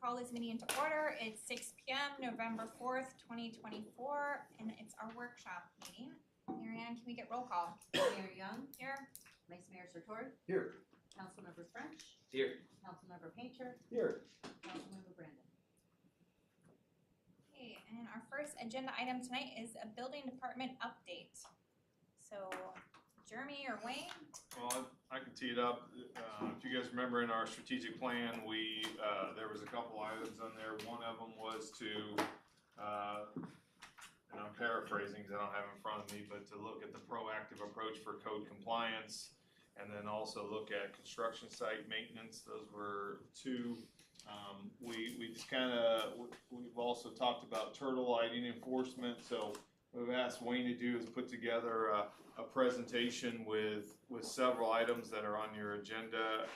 call this meeting into order. It's 6 p.m. November 4th, 2024, and it's our workshop meeting. Marianne, can we get roll call? Mayor Young. Here. Vice Mayor Sartori. Here. Councilmember French. Here. Councilmember Painter. Here. Councilmember Brandon. Okay, and our first agenda item tonight is a building department update. So, Jeremy or Wayne? Well, I can tee it up. If you guys remember in our strategic plan, there was a couple items on there. One of them was to, and I'm paraphrasing because I don't have it in front of me, but to look at the proactive approach for code compliance, and then also look at construction site maintenance. Those were two. We just kind of, we've also talked about turtle lighting enforcement. So what we've asked Wayne to do is put together a presentation with several items that are on your agenda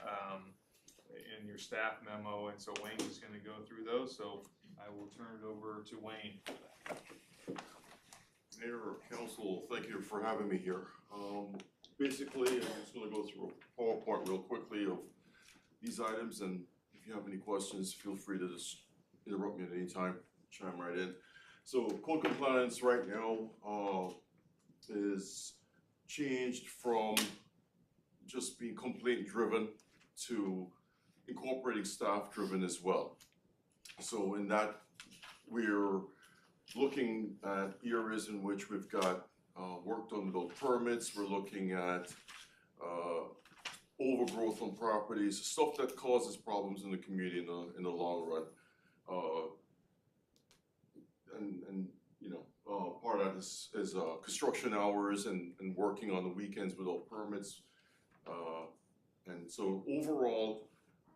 in your staff memo. And so Wayne is going to go through those. So I will turn it over to Wayne. Mayor, Council, thank you for having me here. Basically, I'm just going to go through a PowerPoint real quickly of these items, and if you have any questions, feel free to just interrupt me at any time, chime right in. So code compliance right now is changed from just being complaint driven to incorporating staff driven as well. So in that, we're looking at areas in which we've got work done without permits. We're looking at overgrowth on properties, stuff that causes problems in the community in the long run. And you know, part of that is construction hours and working on the weekends without permits. And so overall,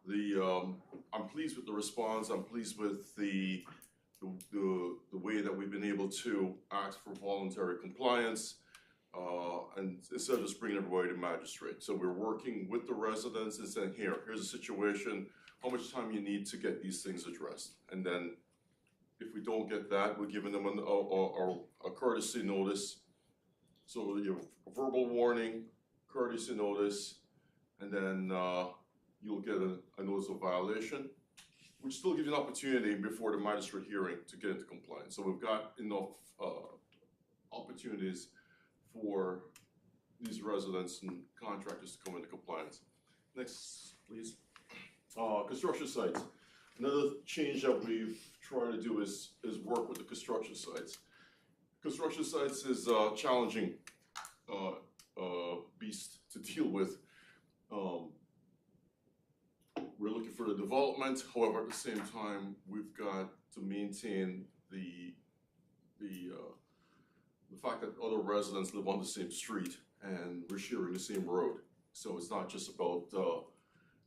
I'm pleased with the response. I'm pleased with the way that we've been able to ask for voluntary compliance, and instead of just bringing everybody to magistrate. So we're working with the residents and saying, here's a situation, how much time you need to get these things addressed. And then if we don't get that, we're giving them a courtesy notice. So you have a verbal warning, courtesy notice, and then you'll get a notice of violation, which still gives you an opportunity before the magistrate hearing to get into compliance. So we've got enough opportunities for these residents and contractors to come into compliance. Next, please. Construction sites. Another change that we've tried to do is work with the construction sites. Construction sites is a challenging beast to deal with. We're looking for the development, however, at the same time, we've got to maintain the fact that other residents live on the same street and we're sharing the same road. So it's not just about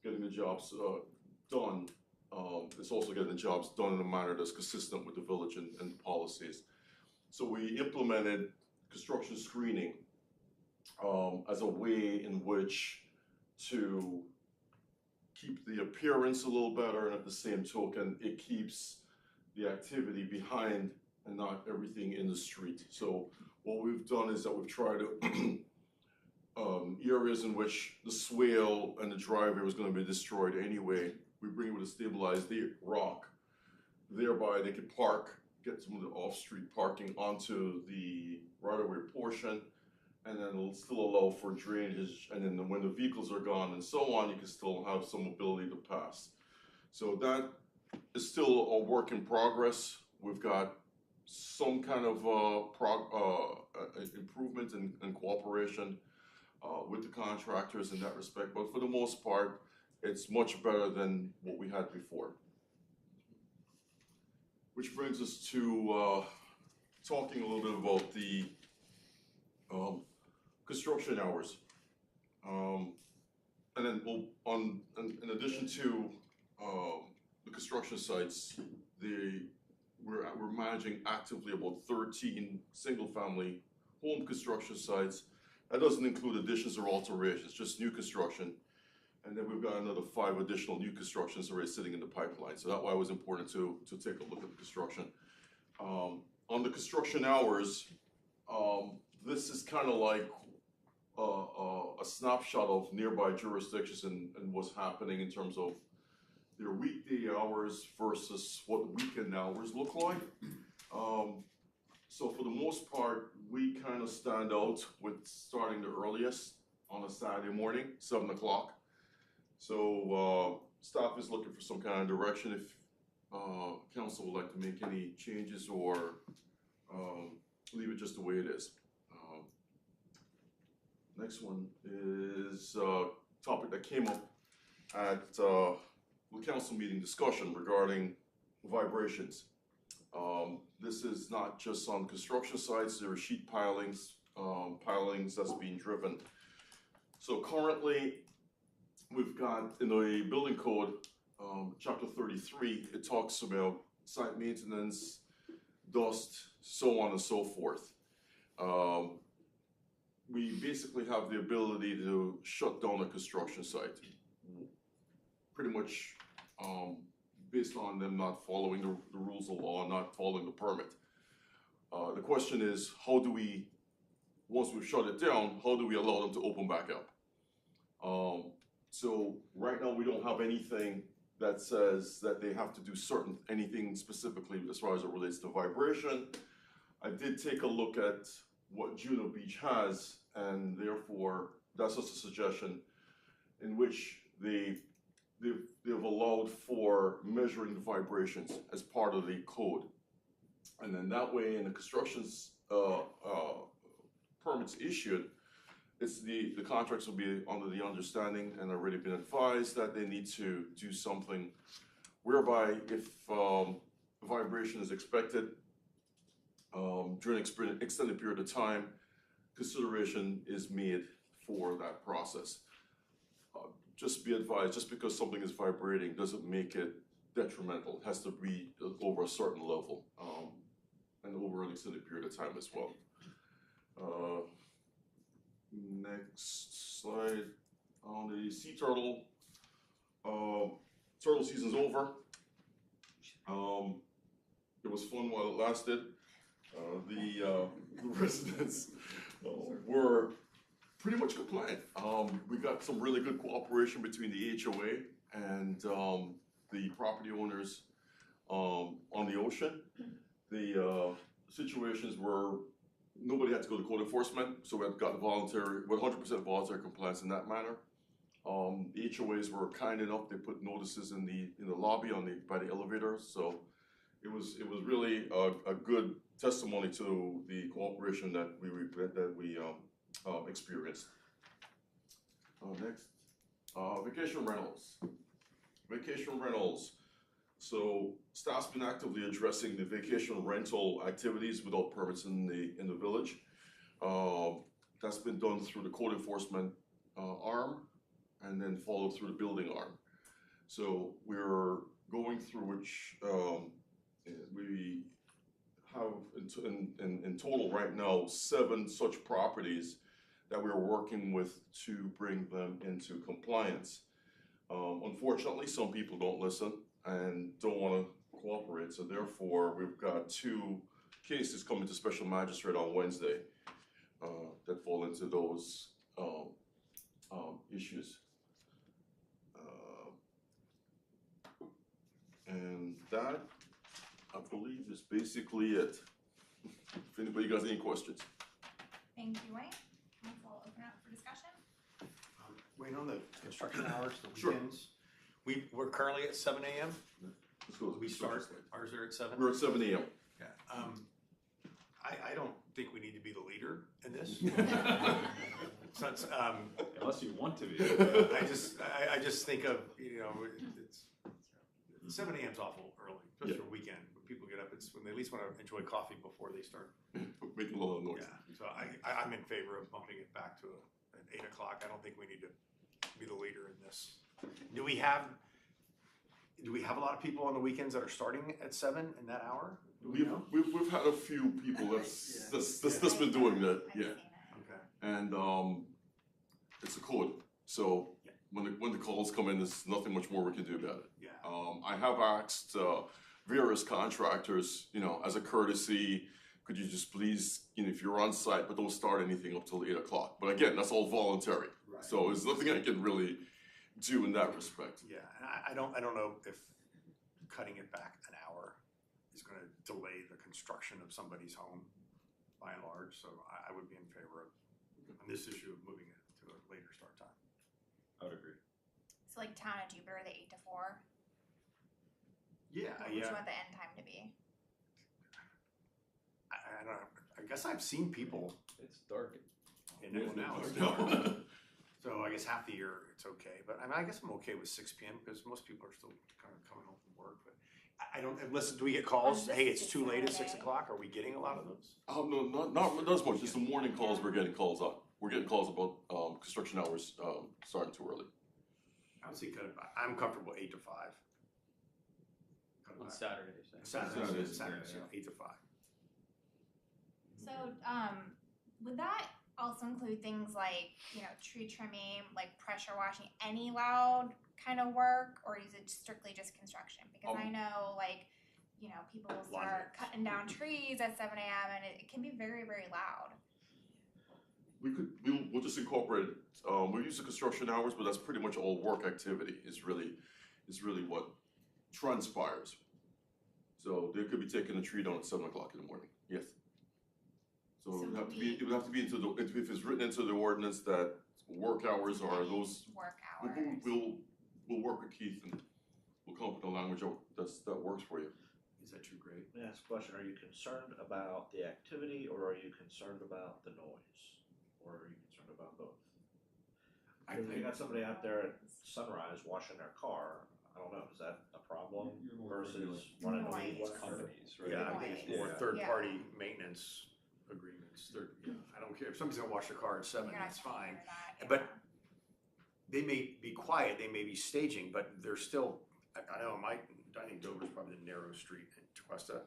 getting the jobs done, it's also getting the jobs done in a manner that's consistent with the village and policies. So we implemented construction screening as a way in which to keep the appearance a little better, and at the same token, it keeps the activity behind and not everything in the street. So what we've done is that we've tried to areas in which the swale and the driveway was going to be destroyed anyway, we bring it with a stabilized rock. Thereby, they could park, get some of the off-street parking onto the right-of-way portion, and then it'll still allow for drainage, and then when the vehicles are gone and so on, you can still have some ability to pass. So that is still a work in progress. We've got some kind of improvement and cooperation with the contractors in that respect, but for the most part, it's much better than what we had before. Which brings us to talking a little bit about the construction hours. And then in addition to the construction sites, we're managing actively about 13 single-family home construction sites. That doesn't include additions or alterations, just new construction. And then we've got another 5 additional new constructions already sitting in the pipeline. So that's why it was important to take a look at the construction. On the construction hours, this is kind of like a snapshot of nearby jurisdictions and what's happening in terms of their weekday hours versus what the weekend hours look like. So for the most part, we kind of stand out with starting the earliest on a Saturday morning, 7 o'clock. So staff is looking for some kind of direction if council would like to make any changes or leave it just the way it is. Next one is a topic that came up at the council meeting discussion regarding vibrations. This is not just on construction sites, there are sheet pilings that's being driven. So currently, we've got in the building code, chapter 33, it talks about site maintenance, dust, so on and so forth. We basically have the ability to shut down a construction site, pretty much based on them not following the rules of law, not following the permit. The question is, how do we, once we've shut it down, how do we allow them to open back up? So right now we don't have anything that says that they have to do anything specifically as far as it relates to vibration. I did take a look at what Juno Beach has, and therefore that's just a suggestion in which they've allowed for measuring the vibrations as part of the code. And then that way in the construction's permits issued, it's the contracts will be under the understanding and already been advised that they need to do something whereby if vibration is expected during an extended period of time, consideration is made for that process. Just be advised, just because something is vibrating doesn't make it detrimental. It has to be over a certain level and over an extended period of time as well. Next slide, on the sea turtle, turtle season's over. It was fun while it lasted. The residents were pretty much compliant. We got some really good cooperation between the HOA and the property owners on the ocean. The situations were nobody had to go to code enforcement, so we had got voluntary, 100% voluntary compliance in that manner. The HOAs were kind enough; they put notices in the lobby by the elevators. So it was really a good testimony to the cooperation that we experienced. Next, vacation rentals. Vacation rentals. So staff's been actively addressing the vacation rental activities without permits in the village. That's been done through the code enforcement arm and then followed through the building arm. So we're going through which we have in total right now 7 such properties that we're working with to bring them into compliance. Unfortunately, some people don't listen and don't want to cooperate, so therefore we've got 2 cases coming to special magistrate on Wednesday that fall into those issues. And that, I believe, is basically it. If anybody has any questions. Thank you, Wayne. Council open up for discussion. Wayne, on the construction hours, the Sure. weekends, we're currently at 7 a.m. Let's go. We start, ours are at 7? We're at 7 a.m. Yeah. I don't think we need to be the leader in this. Since, Unless you want to be. I just think of, it's 7 a.m. is awful early, especially for a weekend. When people get up, it's when they at least want to enjoy coffee before they start. Making a lot of noise. Yeah, so I'm in favor of bumping it back to 8 o'clock. I don't think we need to be the leader in this. Do we have a lot of people on the weekends that are starting at 7 in that hour? We've had a few people that's been doing that. I've Yeah. seen it. Okay. And it's a code. So when the calls come in, there's nothing much more we can do about it. Yeah. I have asked various contractors, as a courtesy, could you just please, if you're on site, but don't start anything up till 8 o'clock. But again, that's all voluntary. Right. So there's nothing I can really do in that respect. Yeah, and I don't know if cutting it back an hour is gonna delay the construction of somebody's home by and large, so I would be in favor of, on this issue of moving it to a later start time. I would agree. So like Town of Jupiter, the 8 to 4. Yeah, What would you yeah, want the end time to be? I don't know, I guess I've seen people It's dark. in it now, it's Yeah. dark. So I guess half the year it's okay, but I mean, I guess I'm okay with 6 PM because most people are still kind of coming home from work, but I don't, listen, do we get calls, this hey, it's is too late at 6 Saturday. o'clock, are we getting a lot of those? No, not as much. It's the morning calls we're getting calls on. We're getting calls about construction hours starting too early. I would say cut it back, I'm comfortable 8 to 5. Cut it On back. Saturdays. Saturdays, Saturdays, yeah, 8 to 5. So, would that also include things like, tree trimming, like pressure washing, any loud kind of work, or is it strictly just construction? Because I know, people will Lawn start mowers. cutting down trees at 7 a.m. and it can be very, very loud. We'll just incorporate it. We'll use the construction hours, but that's pretty much all work activity is really what transpires. So they could be taking a tree down at 7 o'clock in the morning, yes. So it would have to be if it's written into the ordinance that work hours are those, Work hours. we'll work with Keith and we'll come up with a language that works for you. Is that too great? Let me ask a question, are you concerned about the activity or are you concerned about the noise? Or are you concerned about both? If you got somebody out there at sunrise washing their car, I don't know, is that a problem You're more versus familiar running a Noise. weed whacker? Companies, right? Yeah, I think it's more Yeah. third-party maintenance agreements, I don't care, if somebody's gonna wash their car at 7, You're not that's gonna fine. hear that, But- yeah. They may be quiet, they may be staging, but they're still, I know I think Dover's probably the narrow street in Tequesta,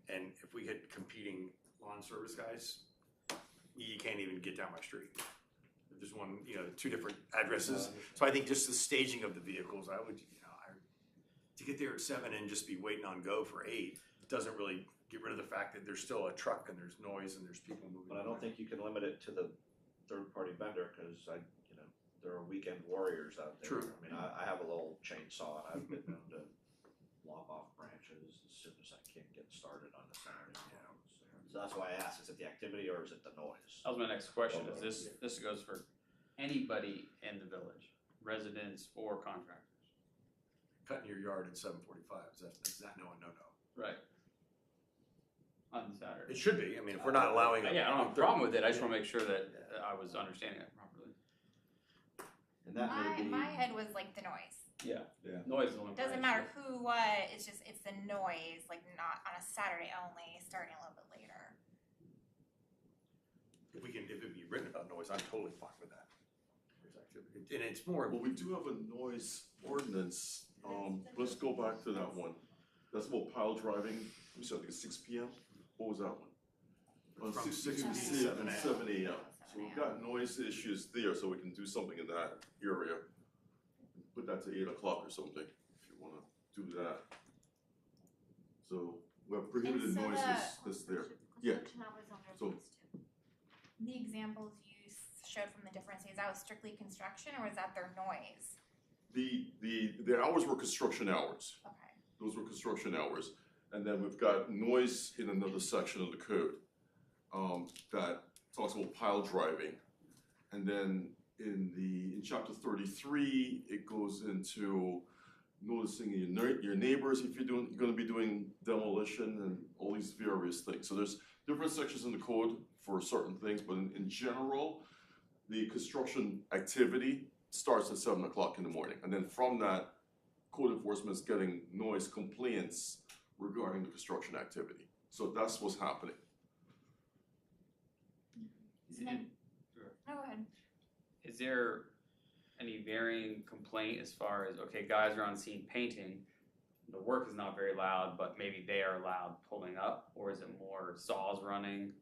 and if we had competing lawn service guys, you can't even get down my street. There's one, 2 different addresses, so I think just the staging of the vehicles, I would, to get there at 7 and just be waiting on go for 8, doesn't really get rid of the fact that there's still a truck and there's noise and there's people moving. But I don't think you can limit it to the third-party vendor, cause there are weekend warriors out there. True. I mean, I have a little chainsaw and I've been known to lop off branches as soon as I can get started on a Saturday. So that's why I asked, is it the activity or is it the noise? That was my next question, is this goes for anybody in the village, residents or contractors? Cutting your yard at 7:45, is that no? Right. On Saturday. It should be, I mean, if we're not allowing. Yeah, I don't have a problem with it, I just wanna make sure that I was understanding it properly. And that may be. My head was like the noise. Yeah. Yeah. Noise is the only. Doesn't part. matter who, what, it's the noise, like not on a Saturday only, starting a little bit later. If it be written about noise, I'm totally fine with that. And it's more, Well, we do have a noise ordinance. Let's go back to that one. That's about pile driving. We said it's 6 PM. What was that one? From 6 to 7 a.m. 7 a.m. So we've got noise issues there, so we can do something in that area. Put that to 8 o'clock or something, if you wanna do that. So we have prohibited And so noises that's there. Yeah. So- The examples you showed from the different cities, that was strictly construction or was that their noise? The hours were construction hours. Okay. Those were construction hours. And then we've got noise in another section of the code that talks about pile driving. And then in chapter 33, it goes into noticing your neighbors if you're gonna be doing demolition and all these various things. So there's different sections in the code for certain things, but in general, the construction activity starts at 7 o'clock in the morning. And then from that, code enforcement is getting noise complaints regarding the construction activity. So that's what's happening. So then, no, go ahead. Is there any varying complaint as far as, okay, guys are on scene painting, the work is not very loud, but maybe they are loud pulling up, or is it more saws running?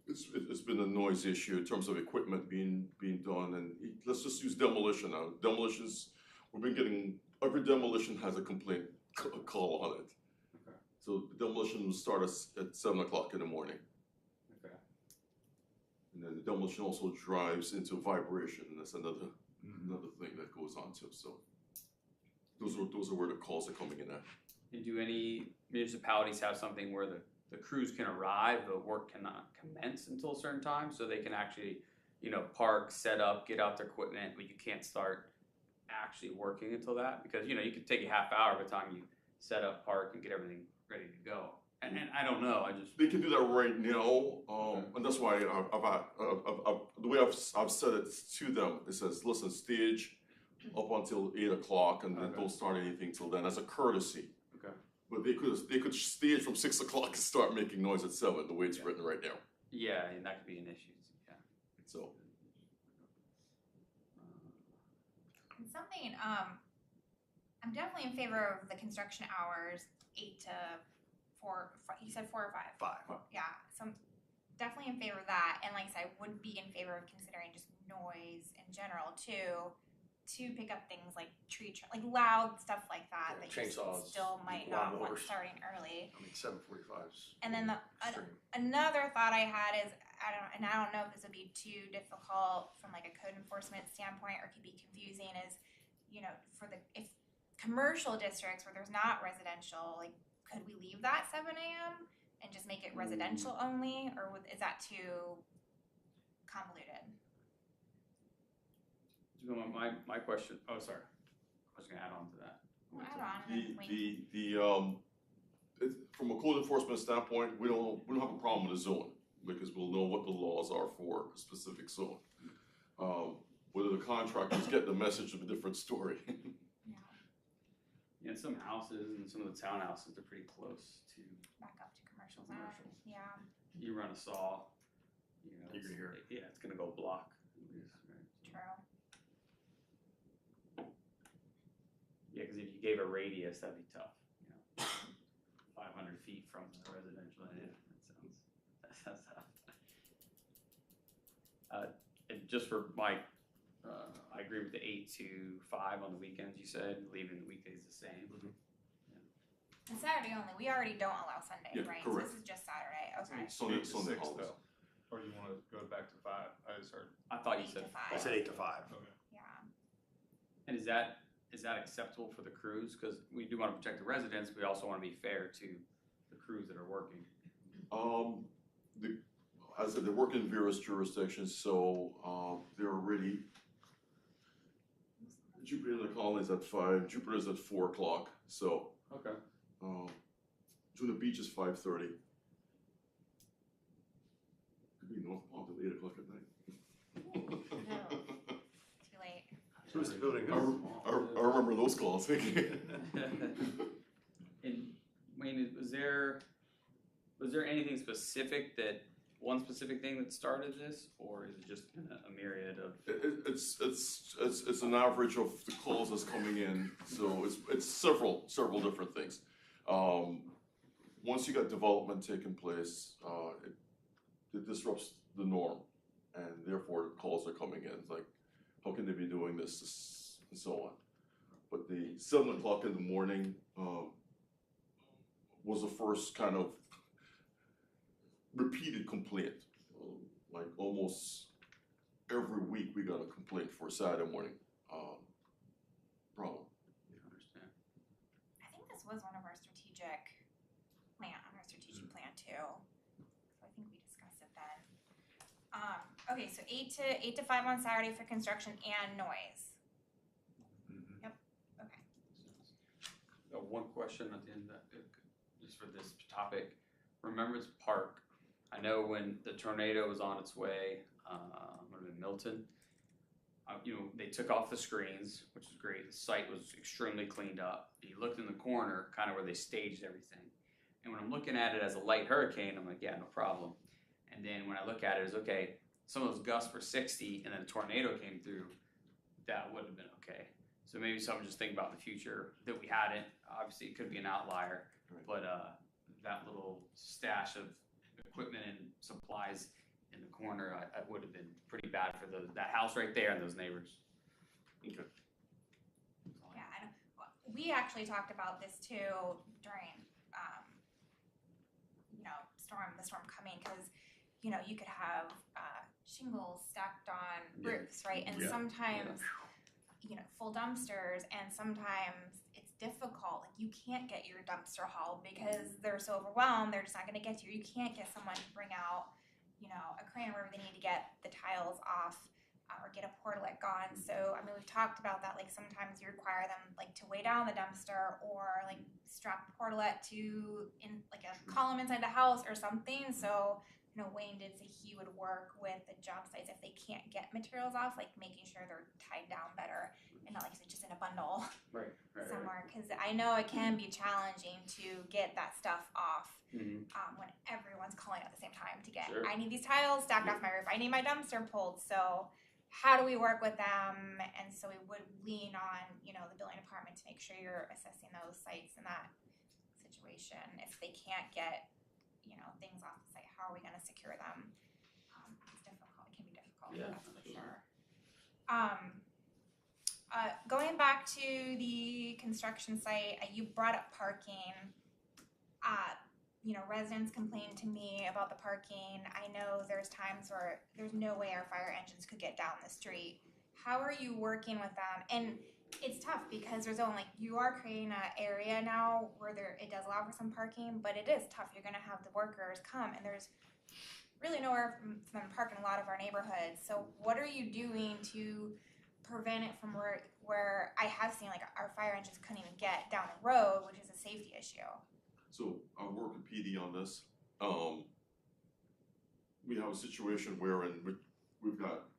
It's been a noise issue in terms of equipment being done, and let's just use demolition now. Demolitions, we've been getting, every demolition has a complaint call on it. Okay. So the demolition will start at 7 o'clock in the morning. Okay. And then the demolition also drives into vibration, and that's another another thing that goes on too. So those are where the calls are coming in at. And do any municipalities have something where the crews can arrive, but work cannot commence until a certain time, so they can actually, park, set up, get out their equipment, but you can't start actually working until that? Because, you could take a half hour by the time you set up, park, and get everything ready to go. And I don't know, They can do that right now, and that's why the way I've said it to them, it says, listen, stage up until 8 o'clock, and then don't start anything till then, as a courtesy. Okay. But they could stage from 6 o'clock and start making noise at 7, the way it's written right now. Yeah, and that could be an issue, yeah. So. And something, I'm definitely in favor of the construction hours, 8 to 4, you said 4 or 5? 5. Yeah, so I'm definitely in favor of that, and like I said, I would be in favor of considering just noise in general too, to pick up things like like loud stuff like that, that you Chainsaws, still might not want lawnmowers. starting early. 7:45's. And then extreme. another thought I had is, I don't know if this would be too difficult from like a code enforcement standpoint or could be confusing, is, if commercial districts where there's not residential, like, could we leave that 7 a.m. and just make it residential only, or is that too convoluted? My question, oh, sorry, I was gonna add on to that. Add on and then From a code enforcement standpoint, we don't have a problem with the zone, because we'll know what the laws are for a specific zone. Whether the contractors get the message of a different story. Yeah, and some houses and some of the townhouses, they're pretty close to, back up to commercial zone. Commercial. Yeah. you run a saw, You're gonna hear it. Yeah, it's gonna go block. True. Yeah, because if you gave a radius, that'd be tough, 500 feet from the residential, yeah, that's tough. And just for Mike, I agree with the 8 to 5 on the weekends, you said, leaving the weekdays the same. And Saturday only. We already don't allow Sunday, Yeah, right? correct. So this is just Saturday. Okay. Sunday 8 to 6 holidays. though. Or do you wanna go back to 5? I just heard. I thought you 8 said to 5. I said 8 to 5. Okay. Yeah. And is that acceptable for the crews? Because we do want to protect the residents, we also want to be fair to the crews that are working. As I said, they work in various jurisdictions, so they're already. Jupiter in the colonies at 5. Jupiter's at 4 o'clock. So Okay. Juna Beach is 5:30. Could be North Palm till 8 o'clock at night. Too late. Who's the building? I remember those calls. And Wayne, was there anything specific one specific thing that started this, or is it just a myriad of? It's an average of the calls that's coming in, so it's several different things. Once you got development taking place, it disrupts the norm, and therefore the calls are coming in. It's like, how can they be doing this, and so on. But the 7 o'clock in the morning was the first kind of repeated complaint. Like almost every week we got a complaint for Saturday morning problem. I understand. I think this was one of our strategic plan too. So I think we discussed it then. Okay, so 8 to 5 on Saturday for construction and noise. Yep. Okay. One question at the end, just for this topic. Remembrance Park. I know when the tornado was on its way, would have been Milton. They took off the screens, which is great. The site was extremely cleaned up. You looked in the corner, kind of where they staged everything. And when I'm looking at it as a light hurricane, I'm like, yeah, no problem. And then when I look at it as, okay, some of those gusts were 60 and then a tornado came through, that would have been okay. So maybe something just think about in the future that we hadn't. Obviously, it could be an outlier, Right. but that little stash of equipment and supplies in the corner, I would have been pretty bad for that house right there and those neighbors. Okay. Yeah, we actually talked about this too during, the storm coming, because, you could have shingles stacked on roofs, right? And Yeah. sometimes full dumpsters, and sometimes it's difficult. Like, you can't get your dumpster hauled because they're so overwhelmed, they're just not gonna get to you. You can't get someone to bring out, a crane wherever they need to get the tiles off, or get a portalet gone. So, I mean, we've talked about that, like, sometimes you require them, like, to weigh down the dumpster, or, like, strap the portalet in, like, a column inside the house or something. So, Wayne did say he would work with the job sites if they can't get materials off, like, making sure they're tied down better and not, like, just in a bundle Right. somewhere. Because I know it can be challenging to get that stuff off Mm-hmm. when everyone's calling at the same time to get, Sure. I need these tiles stacked off my roof, I need my dumpster pulled. So how do we work with them? And so we would lean on, the building department to make sure you're assessing those sites in that situation. If they can't get, things off the site, how are we gonna secure them? It's difficult, it can be difficult, Yeah, that's for absolutely. sure. Going back to the construction site, you brought up parking. Residents complain to me about the parking. I know there's times where there's no way our fire engines could get down the street. How are you working with them? And it's tough because you are creating an area now where it does allow for some parking, but it is tough. You're gonna have the workers come, and there's really nowhere for them to park in a lot of our neighborhoods. So what are you doing to prevent it from where I have seen, like, our fire engines couldn't even get down the road, which is a safety issue? So I work with PD on this. We have a situation wherein we've got,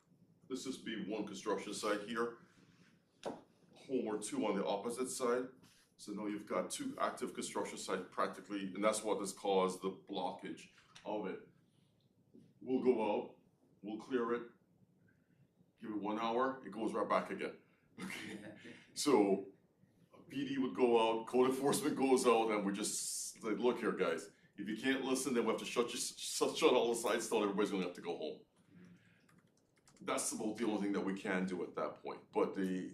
let's just be one construction site here, home or two on the opposite side. So now you've got two active construction sites practically, and that's what has caused the blockage of it. We'll go out, we'll clear it, give it 1 hour, it goes right back again. Okay. So PD would go out, code enforcement goes out, and we're just like, look here, guys, if you can't listen, then we have to shut all the sites down, everybody's gonna have to go home. That's about the only thing that we can do at that point. But the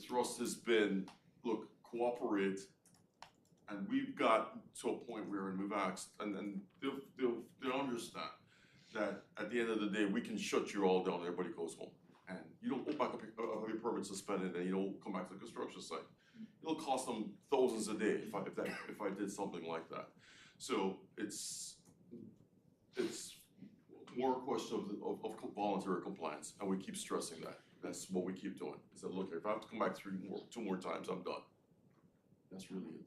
thrust has been, look, cooperate, and we've got to a point where we've asked, and they'll understand that at the end of the day, we can shut you all down, everybody goes home. And you don't go back up your permit suspended, and you don't come back to the construction site. It'll cost them thousands a day if I did something like that. So it's more a question of voluntary compliance, and we keep stressing that. That's what we keep doing. Is that, look, if I have to come back two more times, I'm done. That's really it.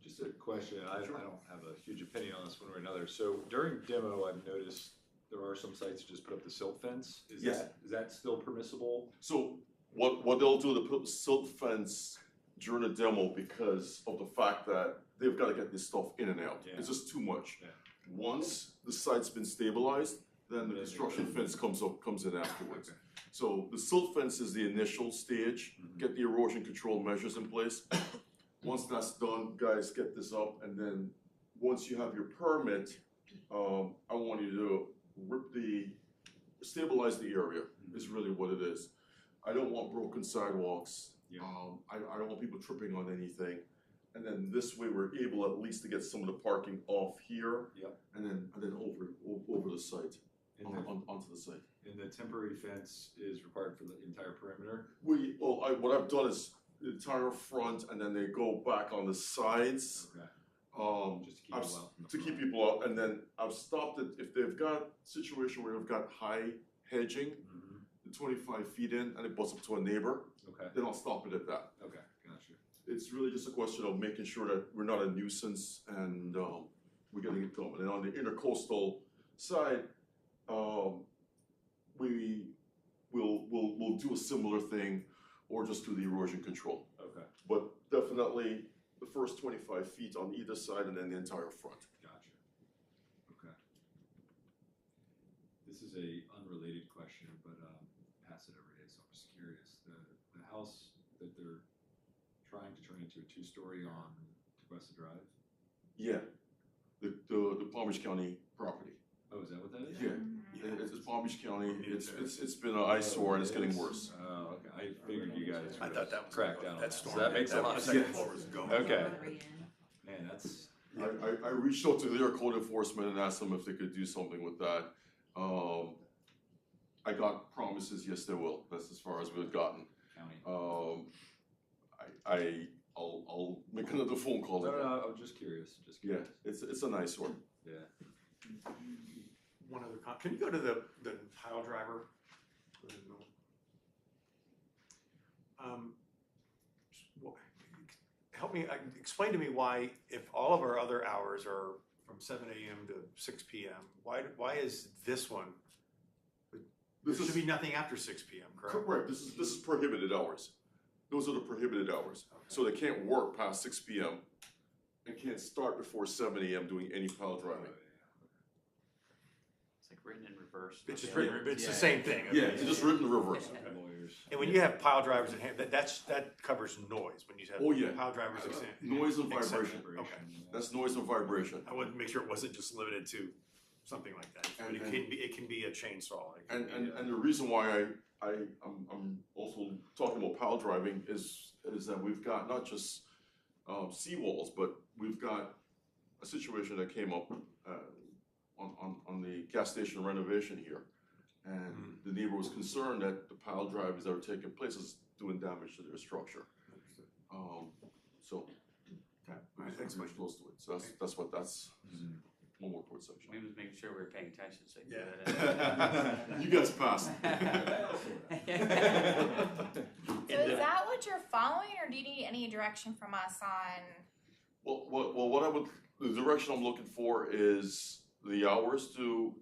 Just a question, I don't have a huge opinion on this one way or another. So during demo, I've noticed there are some sites that just put up the silt fence. Is that still permissible? So what they'll do, they'll put silt fence during the demo because of the fact that they've got to get this stuff in and out. Yeah. It's just too much. Yeah. Once the site's been stabilized, then the construction fence comes in afterwards. Okay. So the silt fence is the initial stage, get the erosion control measures in place. Once that's done, guys, get this up, and then once you have your permit, I want you to stabilize the area, is really what it is. I don't want broken sidewalks. Yeah. I don't want people tripping on anything. And then this way we're able at least to get some of the parking off here. Yep. And then over the site, onto the site. And the temporary fence is required for the entire perimeter? What I've done is the entire front, and then they go back on the sides. Okay. Just to keep people out. To keep people out, and then I've stopped it if they've got a situation where they've got high hedging, 25 feet in, and it butts up to a neighbor. Okay. Then I'll stop it at that. Okay, gotcha. It's really just a question of making sure that we're not a nuisance and we're getting it done. And on the intercoastal side, we'll do a similar thing, or just do the erosion control. Okay, But definitely the first 25 feet on either side, and then the entire front. gotcha. Okay. This is a unrelated question, but pass it every day, so I'm just curious. The house that they're trying to turn into a two-story on Tequesta Drive? Yeah, the Palm Beach County property. Oh, is that what that is? Yeah, it's Palm Beach County. It's been an eyesore, and it's getting worse. Oh, okay. I figured you guys I would thought that was crack down on that. storm. So that makes a lot of second sense. floor was going. Okay. Man, that's, I reached out to their code enforcement and asked them if they could do something with that. I got promises, yes, they will. That's as far as we've gotten. County. I'll make another phone call. No, I was just curious, Yeah, it's a nice one. Yeah. One other can you go to the pile driver? Help me, explain to me why, if all of our other hours are from 7 a.m. to 6 p.m., why is this one? There should be nothing after 6 p.m., correct? Correct. This is prohibited hours. Those are the prohibited hours. Okay. So they can't work past 6 p.m. and can't start before 7 a.m. doing any pile driving. It's like written in reverse. It's just Okay. written, it's the same thing. Yeah, it's just written in reverse. Lawyers. And when you have pile drivers in hand, that covers noise. When you have Oh, yeah. pile drivers, Noise and except- vibration. Okay. That's noise and vibration. I wanted to make sure it wasn't just limited to something like that. But it can be a chainsaw. It can be And the reason why I'm also talking about pile driving is that we've got not just seawalls, but we've got a situation that came up on the gas station renovation here. And the neighbor was concerned that the pile drivers that are taking place is doing damage to their structure. So Okay. we're Thanks, much close to it. So that's what that's one more court section. We was making sure we were paying attention. So you Yeah. You guys passed. So is that what you're following, or do you need any direction from us on? Well, the direction I'm looking for is the hours to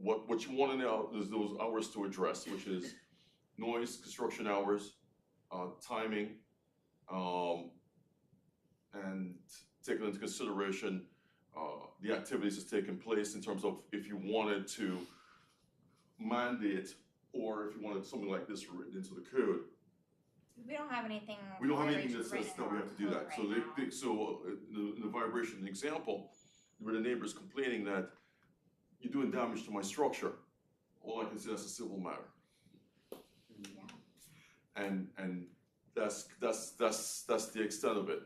what you want to know is those hours to address, which is noise, construction hours, timing, and taking into consideration the activities that's taking place in terms of if you wanted to mandate or if you wanted something like this written into the code. We don't have anything. We don't have anything really that says written that we in have to do our that. code right So the vibration example, where the neighbor's complaining that you're doing damage to my structure, all I can say that's a civil matter. Yeah. And that's the extent of it.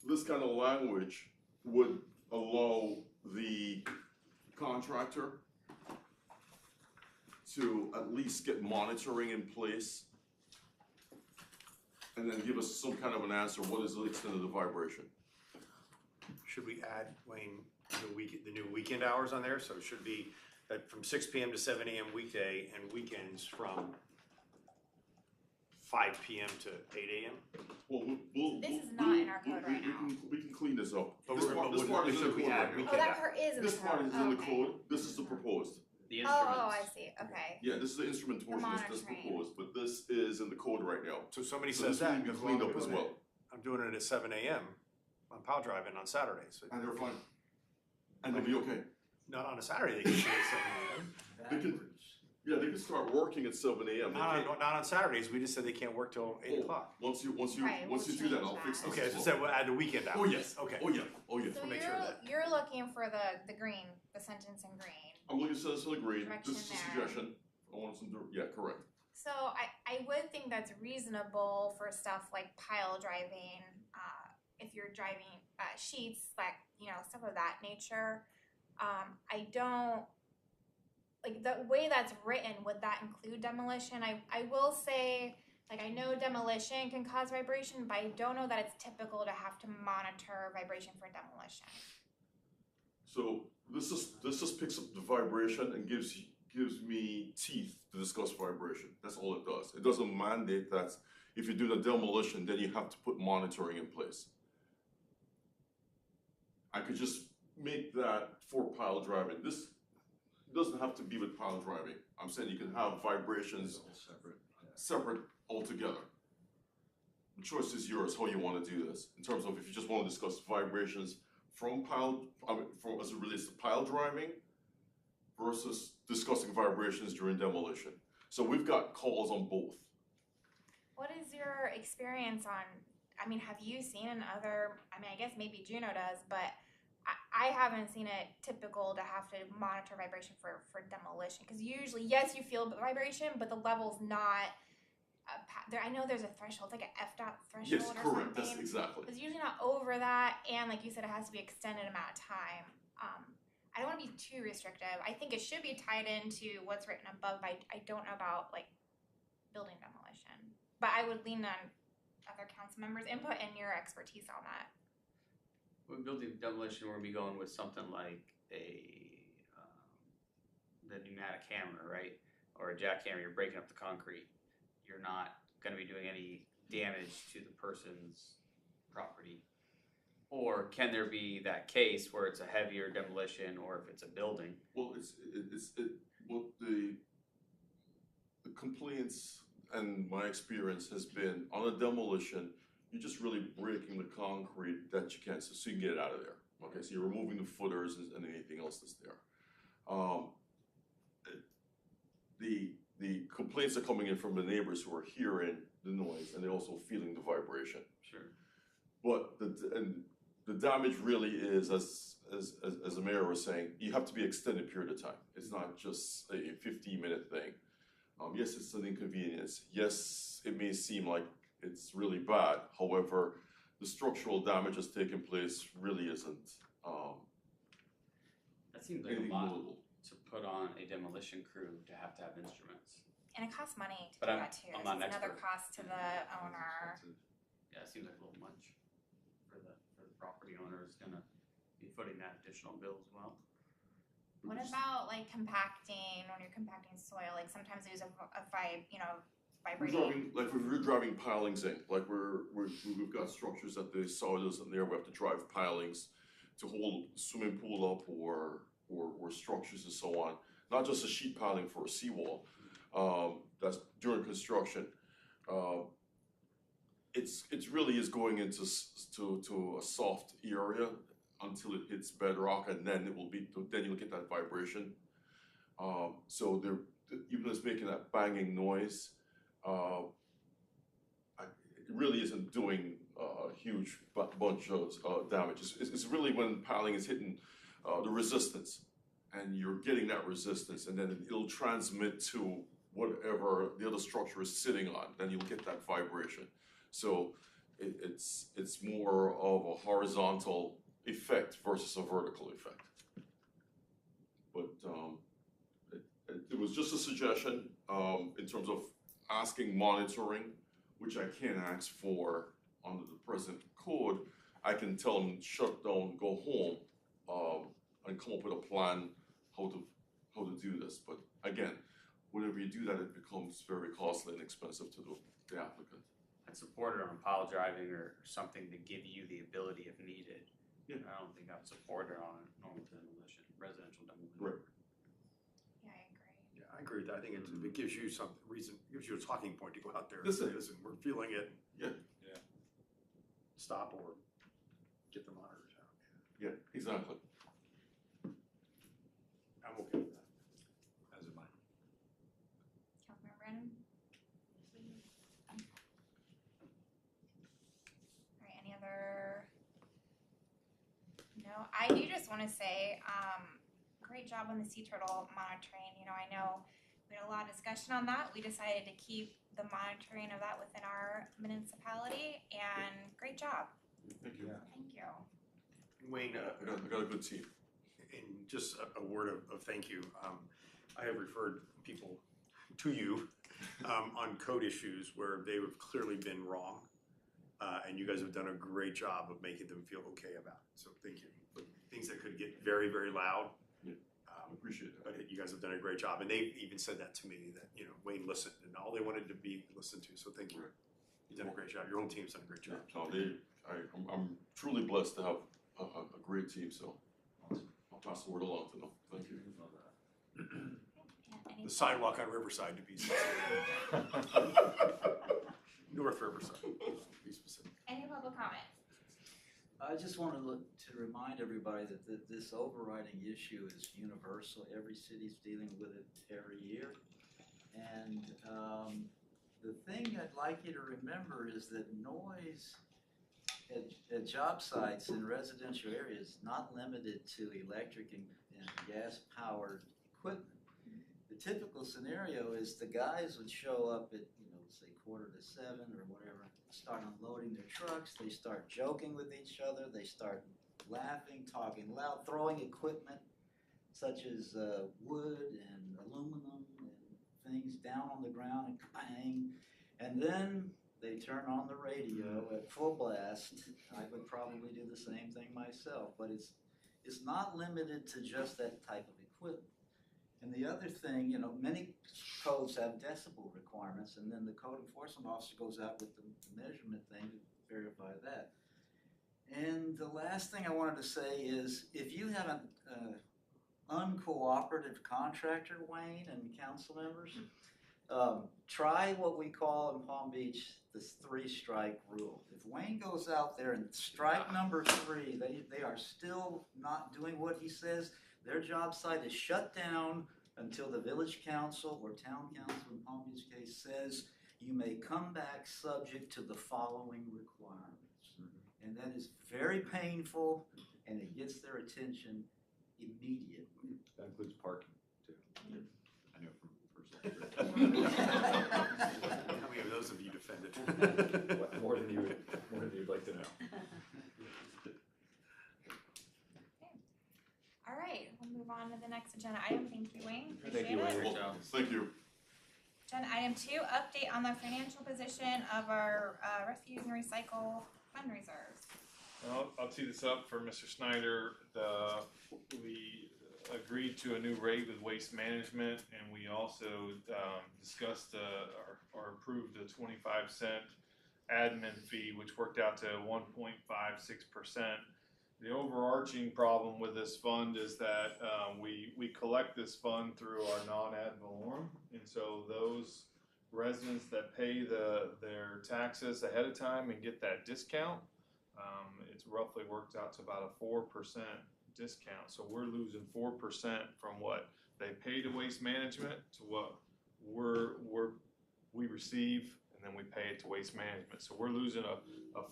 This kind of language would allow the contractor to at least get monitoring in place and then give us some kind of an answer, what is the extent of the vibration? Should we add, Wayne, the new weekend hours on there? So it should be that from 6 p.m. to 7 a.m. weekday and weekends from 5 p.m. to 8 a.m. Well, This is not in our code right now. We can clean this up. But This part is in the code right now. Oh, that part is in the This part code. is in the Okay. code, this is the proposed. The Oh, instruments. I see. Okay. Yeah, this is the instrument portion that's monitoring. proposed, but this is in the code right now. So somebody So says this will that be goes cleaned along up with as it. well. I'm doing it at 7 a.m. on pile driving on Saturdays. And they're fine. And they'll be okay. Not on a Saturday, they can do it at 7 a.m. They can, yeah, they can start working at 7 a.m. They can't- Not on Saturdays, we just said they can't work till 8 o'clock. Once you Right, we'll do that, I'll change fix that. this. Okay, as so well. said we'll add the weekend hours. Oh, yes. Okay. Oh, yeah, oh, yeah. So We'll make sure of that. you're looking for the green, the sentence in green. I'm looking at this in the green, Direction this is a there. suggestion. I want some, yeah, correct. So I would think that's reasonable for stuff like pile driving, if you're driving sheets, like, stuff of that nature. I don't, like, the way that's written, would that include demolition? I will say, like, I know demolition can cause vibration, but I don't know that it's typical to have to monitor vibration for demolition. So this just picks up the vibration and gives me teeth to discuss vibration. That's all it does. It doesn't mandate that if you do the demolition, then you have to put monitoring in place. I could just make that for pile driving. This doesn't have to be with pile driving. I'm saying you can have vibrations separate altogether. The choice is yours how you want to do this. In terms of if you just want to discuss vibrations from as it relates to pile driving versus discussing vibrations during demolition. So we've got calls on both. What is your experience on, have you seen in other, I guess maybe Juno does, but I haven't seen it typical to have to monitor vibration for demolition. Because usually, yes, you feel vibration, but the level's not, I know there's a threshold, it's like an F-dot threshold Yes, or correct. something. That's exactly. It's usually not over that, and like you said, it has to be extended amount of time. I don't want to be too restrictive. I think it should be tied into what's written above. I don't know about like building demolition, but I would lean on other council members' input and your expertise on that. With building demolition, we're gonna be going with something like the pneumatic hammer, right? Or a jackhammer, you're breaking up the concrete. You're not gonna be doing any damage to the person's property. Or can there be that case where it's a heavier demolition, or if it's a building? Well, the complaints and my experience has been on a demolition, you're just really breaking the concrete that you can, so you can get it out of there. Okay, so you're removing the footers and anything else that's there. The complaints are coming in from the neighbors who are hearing the noise and they're also feeling the vibration. Sure. But the damage really is, as the mayor was saying, you have to be extended period of time. It's not just a 15-minute thing. Yes, it's an inconvenience. Yes, it may seem like it's really bad. However, the structural damage that's taken place really isn't That seems like a anything lot notable. to put on a demolition crew to have instruments. And it costs money to But do I'm- that too. I'm It's not an another expert. cost to the owner. Yeah, it seems like a little much for the property owner is gonna be footing that additional bill as well. What about like compacting when you're compacting soil? Like sometimes there's a We're vibrating. driving, like if we're driving pilings in, like we've got structures that the soil isn't there, we have to drive pilings to hold swimming pool up or structures and so on. Not just a sheet piling for a seawall, that's during construction. It's really is going into to a soft area until it hits bedrock, and then you'll get that vibration. So even it's making that banging noise, it really isn't doing a huge bunch of damage. It's really when piling is hitting the resistance, and you're getting that resistance, and then it'll transmit to whatever the other structure is sitting on, then you'll get that vibration. So it's more of a horizontal effect versus a vertical effect. But it was just a suggestion in terms of asking monitoring, which I can't ask for under the present code. I can tell them shut down, go home, and come up with a plan how to do this. But again, whenever you do that, it becomes very costly and expensive to the applicant. I'd support it on pile driving or something to give you the ability if needed. Yeah. I don't think I'd support it on a normal demolition, residential demolition. Right. Yeah, I agree. Yeah, I agree with that. I think it gives you some reason, gives you a talking point to go out there and Listen. say, listen, we're feeling it. Yeah. Yeah. Stop or get the monitors out. Yeah, exactly. I'm okay with that. As am I. Councilmember Brandon? All right, any other? No, I do just want to say, great job on the sea turtle monitoring. You know, I know we had a lot of discussion on that. We decided to keep the monitoring of that within our municipality, and great job. Thank you. Yeah. Thank you. Wayne, I got a good team. and just a word of thank you. I have referred people to you on code issues where they have clearly been wrong. And you guys have done a great job of making them feel okay about it. So thank you. But things that could get very, very loud. I appreciate that. But you guys have done a great job. And they've even said that to me, that, you know, Wayne listened and all they wanted to be listened to. So thank you. You've done a great job. Your whole team's done a great job. No, I'm truly blessed to have a great team, so I'll pass the word along to them. Thank you. And any, The sidewalk on Riverside, to be specific. North Riverside, to be specific. any public comment? I just wanted to remind everybody that this overriding issue is universal. Every city's dealing with it every year. And the thing I'd like you to remember is that noise at job sites in residential areas is not limited to electric and gas-powered equipment. The typical scenario is the guys would show up at, say 6:45 or whatever, start unloading their trucks, they start joking with each other, they start laughing, talking loud, throwing equipment. such as wood and aluminum and things down on the ground and clang. And then they turn on the radio at full blast. I would probably do the same thing myself, but it's not limited to just that type of equipment. And the other thing, you know, many codes have decibel requirements, and then the code enforcement officer goes out with the measurement thing to verify that. And the last thing I wanted to say is, if you have an uncooperative contractor, Wayne and council members, try what we call in Palm Beach the 3-strike rule. If Wayne goes out there and strike number 3, they are still not doing what he says, their job site is shut down until the village council or town council in Palm Beach case says you may come back subject to the following requirements. And that is very painful, and it gets their attention immediately. That includes parking too. I know from personal experience. How many of those have you defended? More than you'd like to know. All right, we'll move on to the next agenda item. Thank you, Wayne. Thank you, Appreciate it. Wayne. Great job. Thank you. Agenda item 2, update on the financial position of our refuse and recycle fund reserves. I'll tee this up for Mr. Snyder. We agreed to a new rate with Waste Management, and we also discussed or approved a 25-cent admin fee, which worked out to 1.56%. The overarching problem with this fund is that we collect this fund through our non-ad valorem, and so those residents that pay their taxes ahead of time and get that discount, it's roughly worked out to about a 4% discount. So we're losing 4% from what they pay to Waste Management to what we receive, and then we pay it to Waste Management. So we're losing a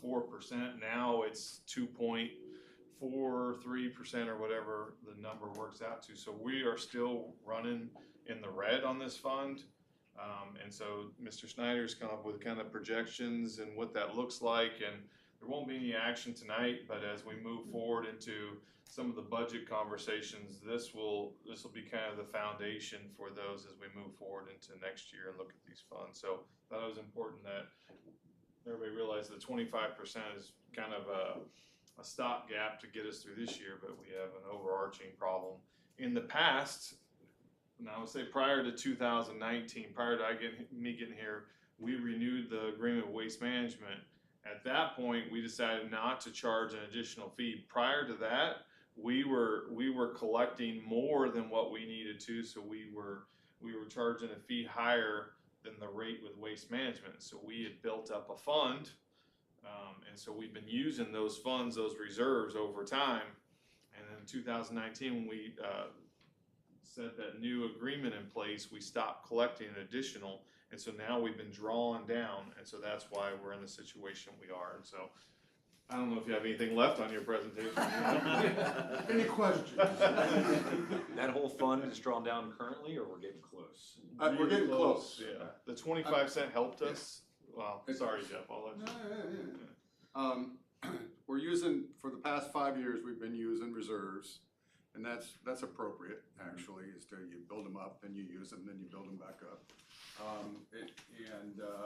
4%. Now it's 2.43% or whatever the number works out to. So we are still running in the red on this fund. And so Mr. Snyder's come up with kind of projections and what that looks like, and there won't be any action tonight, but as we move forward into some of the budget conversations, this will be kind of the foundation for those as we move forward into next year and look at these funds. So I thought it was important that everybody realize that 25% is kind of a stopgap to get us through this year, but we have an overarching problem. In the past, and I would say prior to 2019, prior to me getting here, we renewed the agreement with Waste Management. At that point, we decided not to charge an additional fee. Prior to that, we were collecting more than what we needed to, so we were charging a fee higher than the rate with Waste Management. So we had built up a fund, and so we've been using those funds, those reserves over time. And in 2019, when we set that new agreement in place, we stopped collecting an additional. And so now we've been drawing down, and so that's why we're in the situation we are. And so I don't know if you have anything left on your presentation. Any questions? That whole fund is drawn down currently, or we're getting close? We're getting close. Yeah, the 25 cent helped us. Well, sorry, Jeff, I'll let you. We're using, for the past 5 years, we've been using reserves, and that's appropriate, actually, is to you build them up, then you use them, then you build them back up.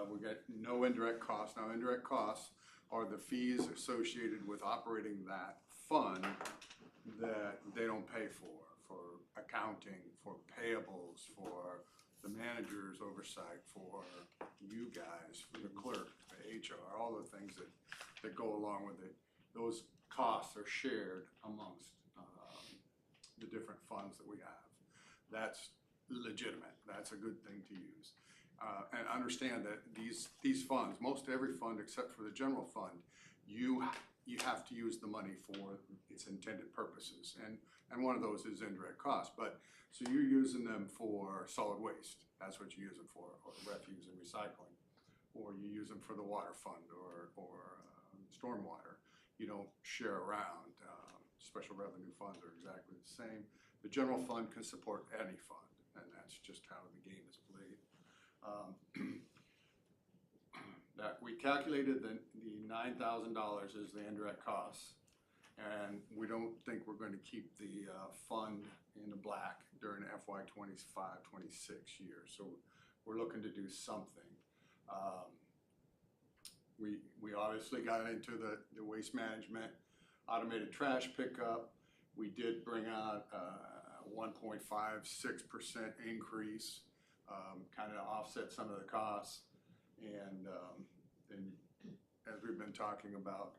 We get no indirect costs. Now, indirect costs are the fees associated with operating that fund that they don't pay for accounting, for payables, for the manager's oversight, for you guys, for the clerk, the HR, all the things that go along with it. Those costs are shared amongst the different funds that we have. That's legitimate. That's a good thing to use. And understand that these funds, most every fund except for the general fund, you have to use the money for its intended purposes. And one of those is indirect costs. But so you're using them for solid waste. That's what you use them for, or refuse and recycling. Or you use them for the water fund or stormwater. You don't share around. Special revenue funds are exactly the same. The general fund can support any fund, and that's just how the game is played. That we calculated the $9,000 is the indirect costs, And we don't think we're going to keep the fund in the black during FY 25-26 year. So we're looking to do something. We obviously got into the waste management, automated trash pickup. We did bring out a 1.56% increase, kind of offset some of the costs. And as we've been talking about,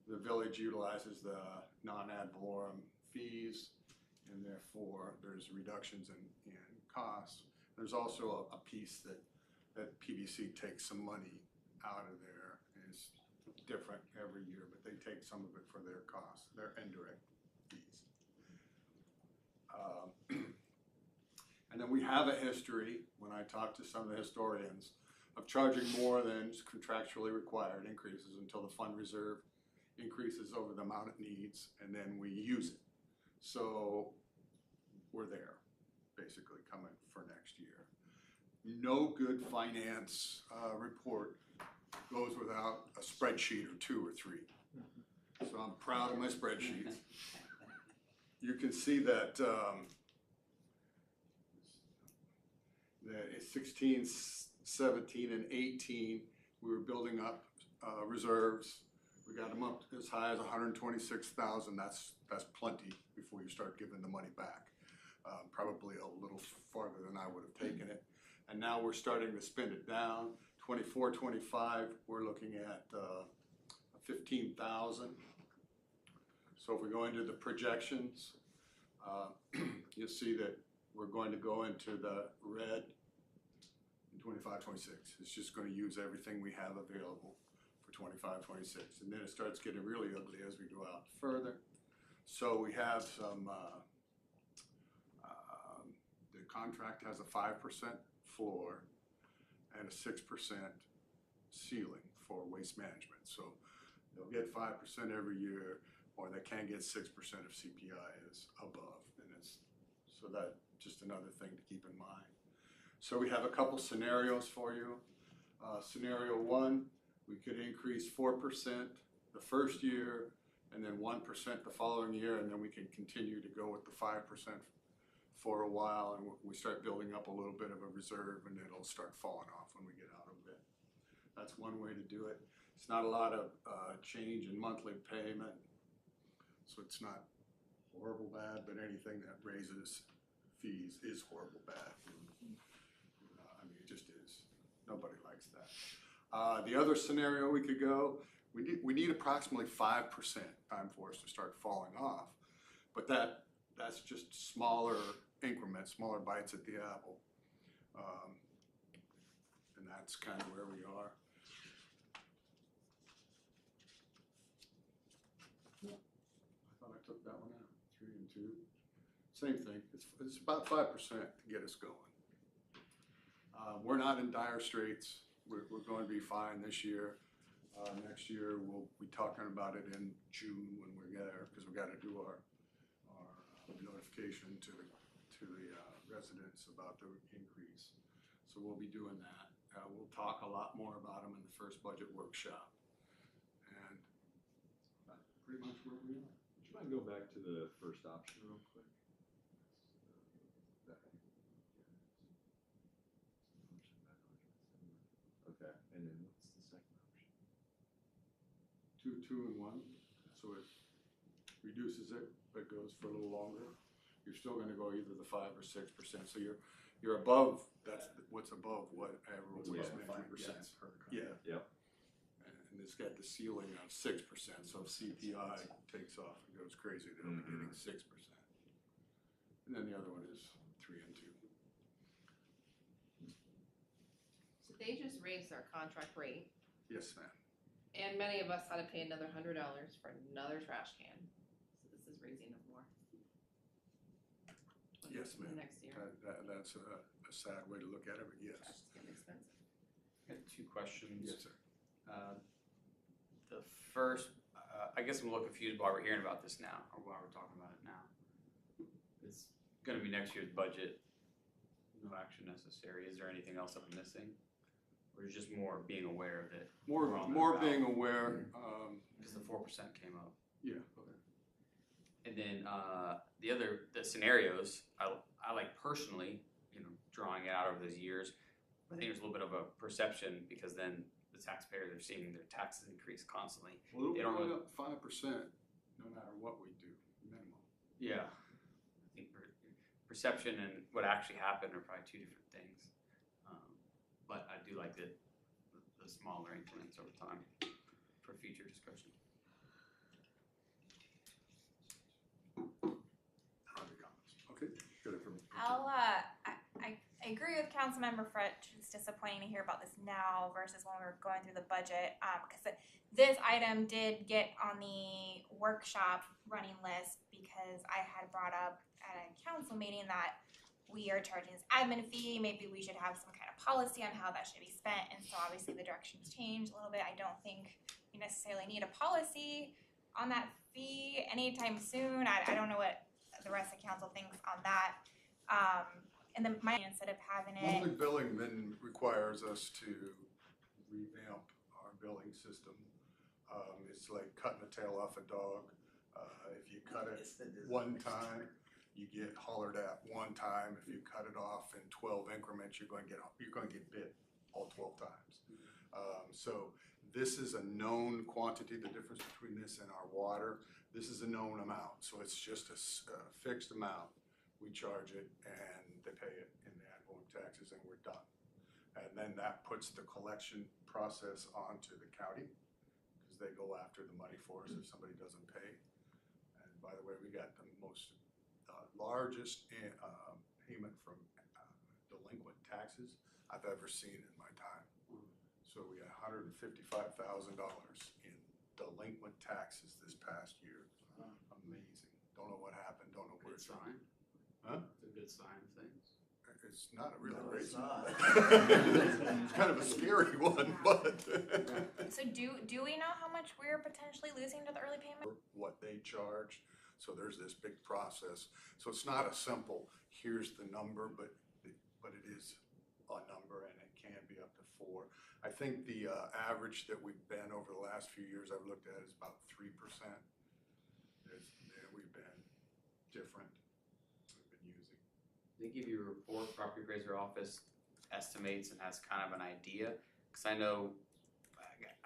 the village utilizes the non-ad valorem fees, and therefore there's reductions in costs. There's also a piece that PBC takes some money out of there, and it's different every year, but they take some of it for their costs, their indirect fees. And then we have a history, when I talk to some of the historians, of charging more than contractually required increases until the fund reserve increases over the amount it needs, and then we use it. So we're there, basically, coming for next year. No good finance report goes without a spreadsheet or two or three. So I'm proud of my spreadsheets. You can see that that 16, 17, and 18, we were building up reserves. We got them up as high as 126,000. That's plenty before you start giving the money back. Probably a little farther than I would have taken it. And now we're starting to spend it down. 24, 25, we're looking at 15,000. So if we go into the projections, you'll see that we're going to go into the red in 25, 26. It's just going to use everything we have available for 25, 26. And then it starts getting really ugly as we go out further. So we have some, the contract has a 5% floor and a 6% ceiling for waste management. So they'll get 5% every year, or they can get 6% if CPI is above. And so that just another thing to keep in mind. So we have a couple scenarios for you. Scenario one, we could increase 4% the first year, and then 1% the following year, and then we can continue to go with the 5% for a while, and we start building up a little bit of a reserve, and it'll start falling off when we get out of it. That's one way to do it. It's not a lot of change in monthly payment, so it's not horrible bad, but anything that raises fees is horrible bad. I mean, it just is. Nobody likes that. The other scenario we could go, we need approximately 5% time for us to start falling off, but that's just smaller increments, smaller bites at the apple, and that's kind of where we are. I thought I took that one out. 3 and 2, same thing. It's about 5% to get us going. We're not in dire straits. We're going to be fine this year. Next year we'll be talking about it in June when we're there, because we got to do our notification to the residents about the increase. So we'll be doing that. We'll talk a lot more about them in the first budget workshop. And that's pretty much where we are. Would you mind going back to the first option real quick? Okay, and then what's the second option? 2, 2, and 1. So it reduces it, but goes for a little longer. You're still going to go either the 5 or 6%. So you're above. That's what's above whatever was Yeah, management 5%. Yeah. Yep. And it's got the ceiling of 6%. So if CPI takes off and goes crazy, they'll be getting 6%. And then the other one is 3 and 2. So they just raised our contract rate, Yes, ma'am. and many of us had to pay another $100 for another trash can. So this is raising it more. Yes, In the ma'am. next year. That's a sad way to look at it, but yes. Trash is getting expensive. I have 2 questions. Yes, sir. The first, I guess I'm a little confused why we're hearing about this now, or why we're talking about it now. It's gonna be next year's budget, no action necessary. Is there anything else I'm missing? Or is it just more being aware of it? More We're on more that being route. aware. Because the 4% came up. Yeah. Okay. And then the scenarios, I like personally, drawing it out over those years. I think there's a little bit of a perception because then the taxpayers are seeing their taxes increase constantly. Well, They it'll don't be really- up 5%, no matter what we do, minimum. Yeah. I think perception and what actually happened are probably two different things. But I do like the smaller increments over time for future discussion. Okay, good information. I agree with Councilmember Fritsch. It's disappointing to hear about this now versus when we were going through the budget. Because this item did get on the workshop running list because I had brought up at a council meeting that we are charging this admin fee. Maybe we should have some kind of policy on how that should be spent. And so obviously the direction's changed a little bit. I don't think we necessarily need a policy on that fee anytime soon. I don't know what the rest of council thinks on that. And then instead of having it. Monthly billing then requires us to revamp our billing system. It's like cutting the tail off a dog. If you cut it one time, you get hollered at one time. If you cut it off in 12 increments, you're going to get bit all 12 times. So this is a known quantity. The difference between this and our water, this is a known amount. So it's just a fixed amount. We charge it and they pay it in the ad valorem taxes and we're done. And then that puts the collection process onto the county because they go after the money for us if somebody doesn't pay. And by the way, we got the most largest payment from delinquent taxes I've ever seen in my time. So we got $155,000 in delinquent taxes this past year. Amazing. Don't know what happened. Don't know where it's from. Huh? It's a good sign of things. It's not a really No, great it's sign. not. It's kind of a scary one, but. So do we know how much we're potentially losing to the early payment? What they charge, so there's this big process. So it's not a simple, here's the number, but it is a number and it can be up to 4. I think the average that we've been over the last few years I've looked at is about 3%. We've been different. They give you a report, property appraiser office estimates and has kind of an idea. Because I know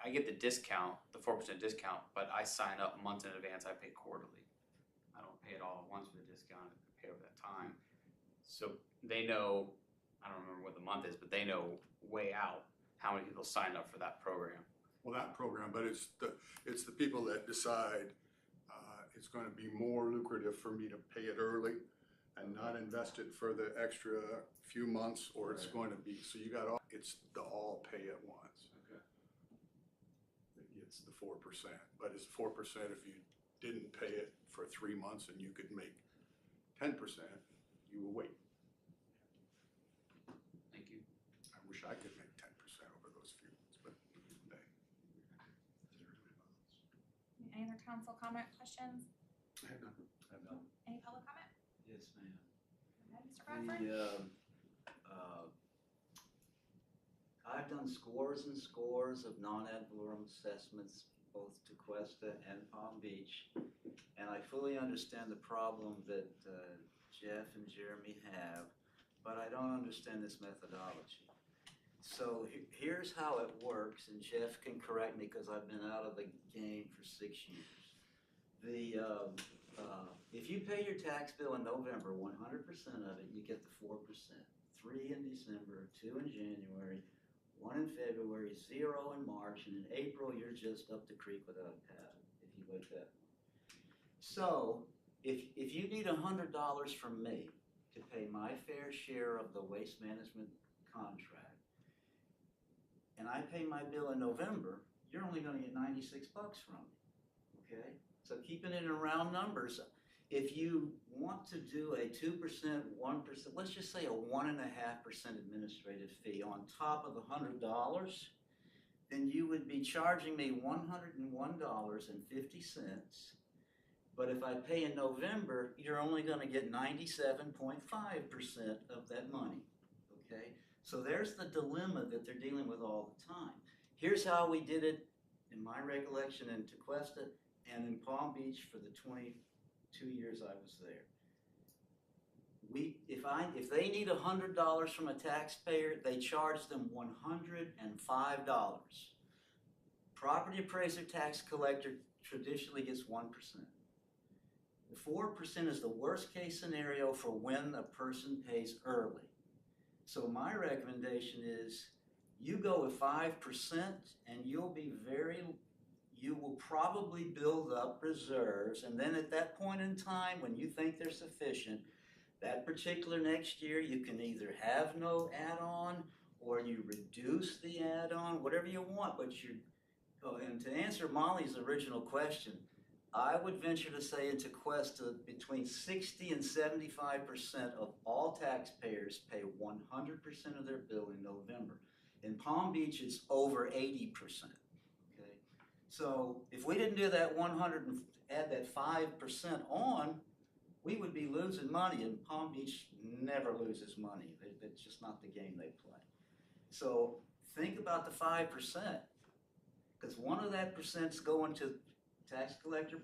I get the discount, the 4% discount, but I sign up months in advance. I pay quarterly. I don't pay it all at once for the discount. I pay over that time. So they know, I don't remember what the month is, but they know way out how many people signed up for that program. Well, that program, but it's the people that decide it's going to be more lucrative for me to pay it early and not invest it for the extra few months, or it's going to be, so you got it's the all pay at once. Okay. It's the 4%, but it's 4% if you didn't pay it for 3 months and you could make 10%, you will wait. Thank you. I wish I could make 10% over those few months, but they. Any other council comment, questions? I have none. Any public comment? Yes, ma'am. Go ahead, Mr. Bradford. I've done scores and scores of non-ad valorem assessments, both Tequesta and Palm Beach, and I fully understand the problem that Jeff and Jeremy have, but I don't understand this methodology. So here's how it works, and Jeff can correct me because I've been out of the game for 6 years. If you pay your tax bill in November, 100% of it, you get the 4%. 3 in December, 2 in January, 1 in February, 0 in March, and in April, you're just up the creek without a paddle, if you wait that long. So, if you need $100 from me to pay my fair share of the waste management contract, and I pay my bill in November, you're only gonna get 96 bucks from me, okay? So keeping it in round numbers, if you want to do a 2%, 1%, let's just say a 1.5% administrative fee on top of the $100, then you would be charging me $101.50. But if I pay in November, you're only gonna get 97.5% of that money, okay? So there's the dilemma that they're dealing with all the time. Here's how we did it, in my recollection, in Tequesta and in Palm Beach for the 2 years I was there. If they need $100 from a taxpayer, they charge them $105. Property appraiser, tax collector traditionally gets 1%. The 4% is the worst case scenario for when a person pays early. So my recommendation is you go with 5% and you will probably build up reserves, and then at that point in time when you think they're sufficient, that particular next year you can either have no add-on or you reduce the add-on, whatever you want, but and to answer Molly's original question, I would venture to say in Tequesta between 60 and 75% of all taxpayers pay 100% of their bill in November. In Palm Beach, it's over 80%. Okay, so if we didn't do that 100 and add that 5% on, we would be losing money, and Palm Beach never loses money. That's just not the game they play. So think about the 5%, because one of that percent's going to tax collector,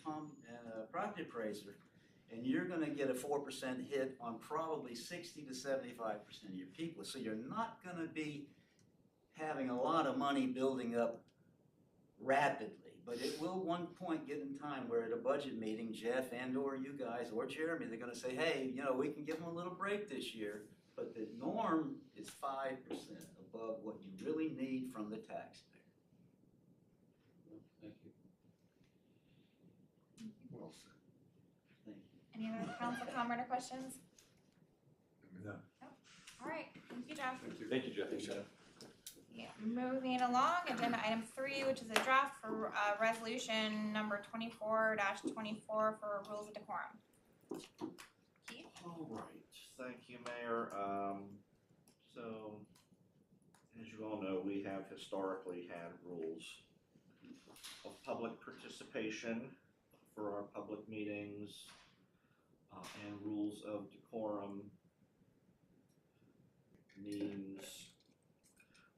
property appraiser, and you're going to get a 4% hit on probably 60 to 75% of your people. So you're not going to be having a lot of money building up rapidly. But it will one point get in time where at a budget meeting, Jeff and or you guys or Jeremy, they're going to say, hey, we can give them a little break this year, but the norm is 5% above what you really need from the taxpayer. Thank you. Well said. Thank you. Any other council comment or questions? No. All right, thank you, Jeff. Thank you. Thank you, Jeff. Yeah, moving along, agenda item 3, which is a draft for resolution number 24-24 for rules of decorum. Keith? All right, thank you, Mayor. So, as you all know, we have historically had rules of public participation for our public meetings and rules of decorum means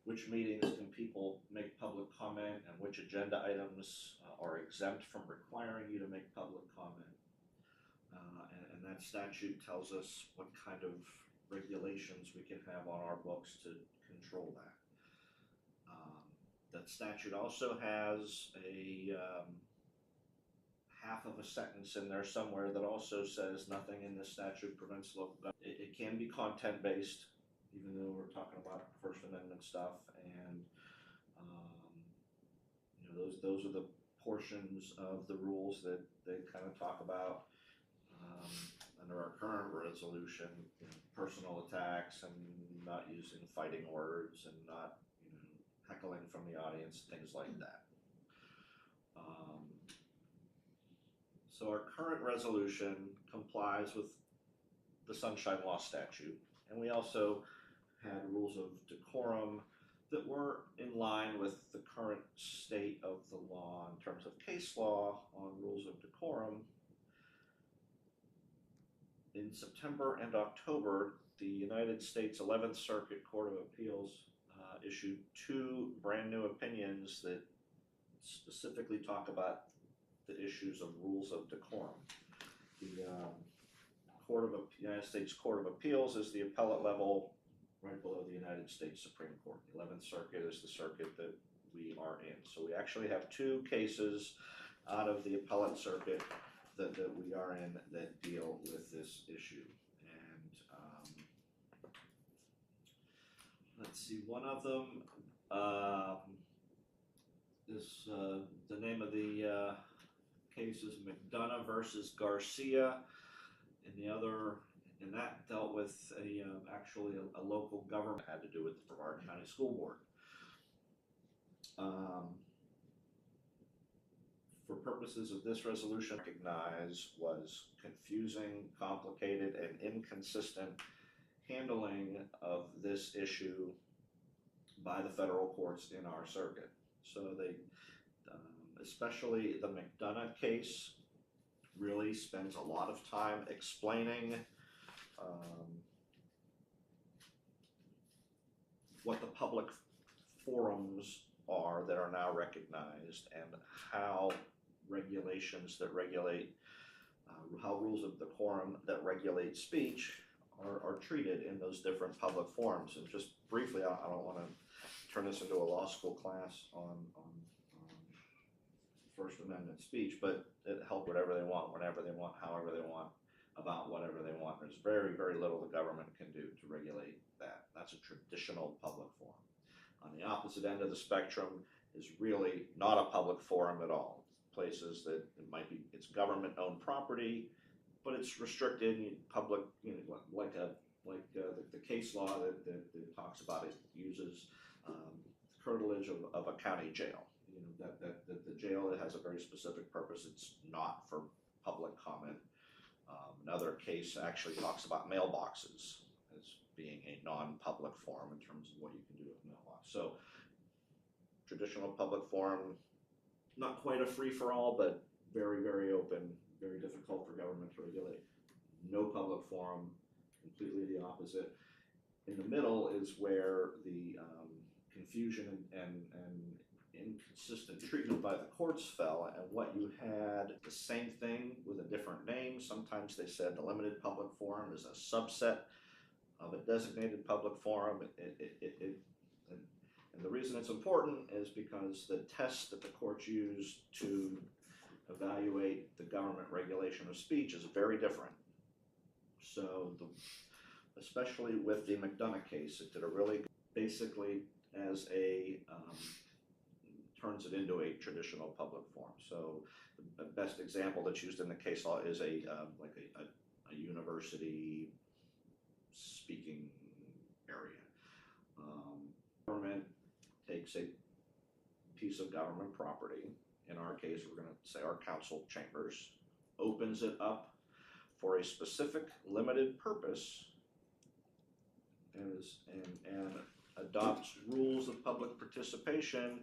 which meetings can people make public comment and which agenda items are exempt from requiring you to make public comment. And that statute tells us what kind of regulations we can have on our books to control that. That statute also has a half of a sentence in there somewhere that also says nothing in this statute prevents local government. It can be content based, even though we're talking about First Amendment stuff, and those are the portions of the rules that they kind of talk about under our current resolution: personal attacks and not using fighting words and not heckling from the audience, things like that. So our current resolution complies with the Sunshine Law statute, and we also had rules of decorum that were in line with the current state of the law in terms of case law on rules of decorum. In September and October, the United States 11th Circuit Court of Appeals issued 2 brand new opinions that specifically talk about the issues of rules of decorum. The United States Court of Appeals is the appellate level right below the United States Supreme Court. The 11th Circuit is the circuit that we are in. So we actually have 2 cases out of the appellate circuit that we are in that deal with this issue. And let's see, one of them is the name of the case is McDonough versus Garcia, and the other, and that dealt with actually a local government, had to do with the Brevard County School Board. For purposes of this resolution, recognize was confusing, complicated, and inconsistent handling of this issue by the federal courts in our circuit. So they, especially the McDonough case, really spends a lot of time explaining what the public forums are that are now recognized and how regulations that regulate how rules of decorum that regulate speech are treated in those different public forums. And just briefly, I don't want to turn this into a law school class on First Amendment speech, but it helps whatever they want, whenever they want, however they want, about whatever they want. There's very, very little the government can do to regulate that. That's a traditional public forum. On the opposite end of the spectrum is really not a public forum at all. Places that it might be, it's government-owned property, but it's restricted in public, like the case law that talks about it uses curtilage of a county jail. That the jail has a very specific purpose. It's not for public comment. Another case actually talks about mailboxes as being a non-public forum in terms of what you can do with mailbox. So traditional public forum, not quite a free-for-all, but very, very open, very difficult for government to regulate. No public forum, completely the opposite. In the middle is where the confusion and inconsistent treatment by the courts fell, and what you had, the same thing with a different name. Sometimes they said the limited public forum is a subset of a designated public forum. And the reason it's important is because the test that the courts use to evaluate the government regulation of speech is very different. So, especially with the McDonough case, it did a really good, basically as a turns it into a traditional public forum. So the best example that's used in the case law is a university speaking area. Government takes a piece of government property, in our case we're going to say our council chambers, opens it up for a specific limited purpose and adopts rules of public participation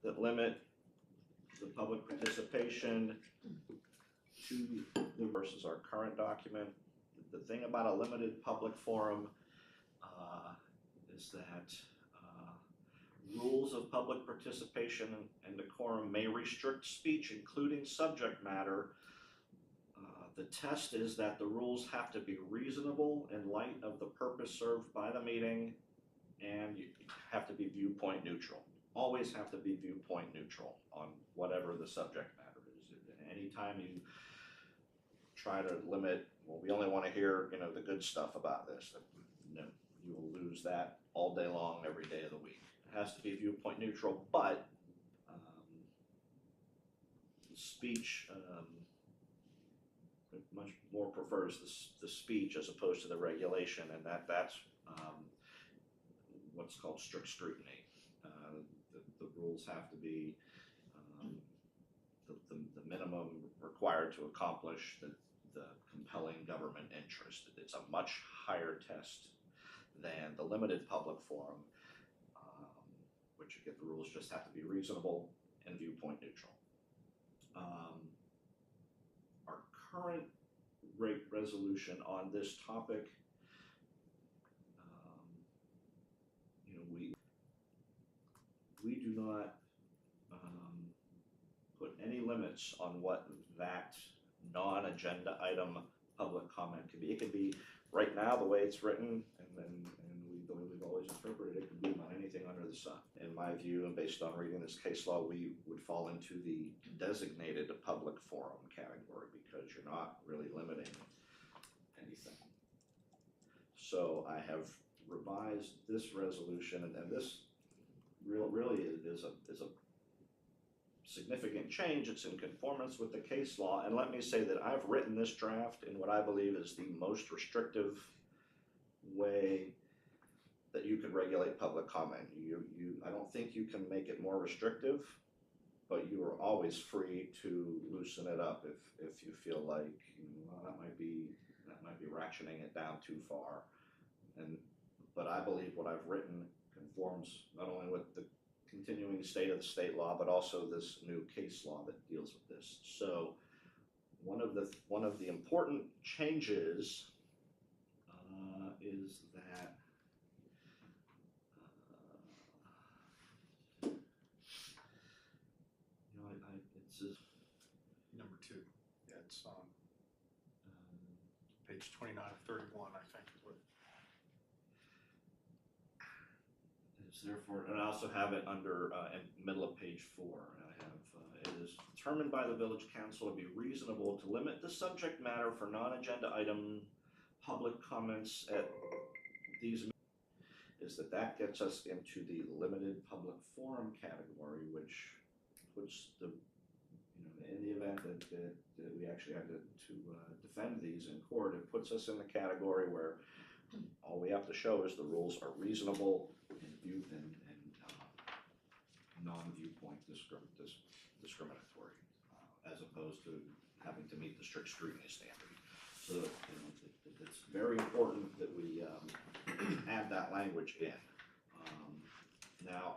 that limit the public participation to the versus our current document. The thing about a limited public forum is that rules of public participation and decorum may restrict speech, including subject matter. The test is that the rules have to be reasonable in light of the purpose served by the meeting, and you have to be viewpoint neutral. Always have to be viewpoint neutral on whatever the subject matter is. Anytime you try to limit, well, we only want to hear, the good stuff about this, no, you will lose that all day long, every day of the week. It has to be viewpoint neutral, but speech much more prefers the speech as opposed to the regulation, and that's what's called strict scrutiny. The rules have to be the minimum required to accomplish the compelling government interest. It's a much higher test than the limited public forum, which again, the rules just have to be reasonable and viewpoint neutral. Our current rate resolution on this topic, we do not put any limits on what that non-agenda item public comment can be. It can be, right now, the way it's written, the way we've always interpreted it, can be about anything under the sun. In my view, and based on reading this case law, we would fall into the designated public forum category because you're not really limiting anything. So I have revised this resolution, and this really is a significant change. It's in conformance with the case law, and let me say that I've written this draft in what I believe is the most restrictive way that you could regulate public comment. I don't think you can make it more restrictive, but you are always free to loosen it up if you feel like that might be ratcheting it down too far. But I believe what I've written conforms not only with the continuing state of the state law, but also this new case law that deals with this. So one of the important changes is that it's Number 2. Yeah, it's Page 29 of 31, I think. Is what. It's therefore, and I also have it under, in middle of page 4, I have, it is determined by the village council to be reasonable to limit the subject matter for non-agenda item public comments at these is that gets us into the limited public forum category, which puts the, in the event that we actually had to defend these in court, it puts us in the category where all we have to show is the rules are reasonable and non-viewpoint discriminatory, as opposed to having to meet the strict scrutiny standard. So it's very important that we add that language in. Now,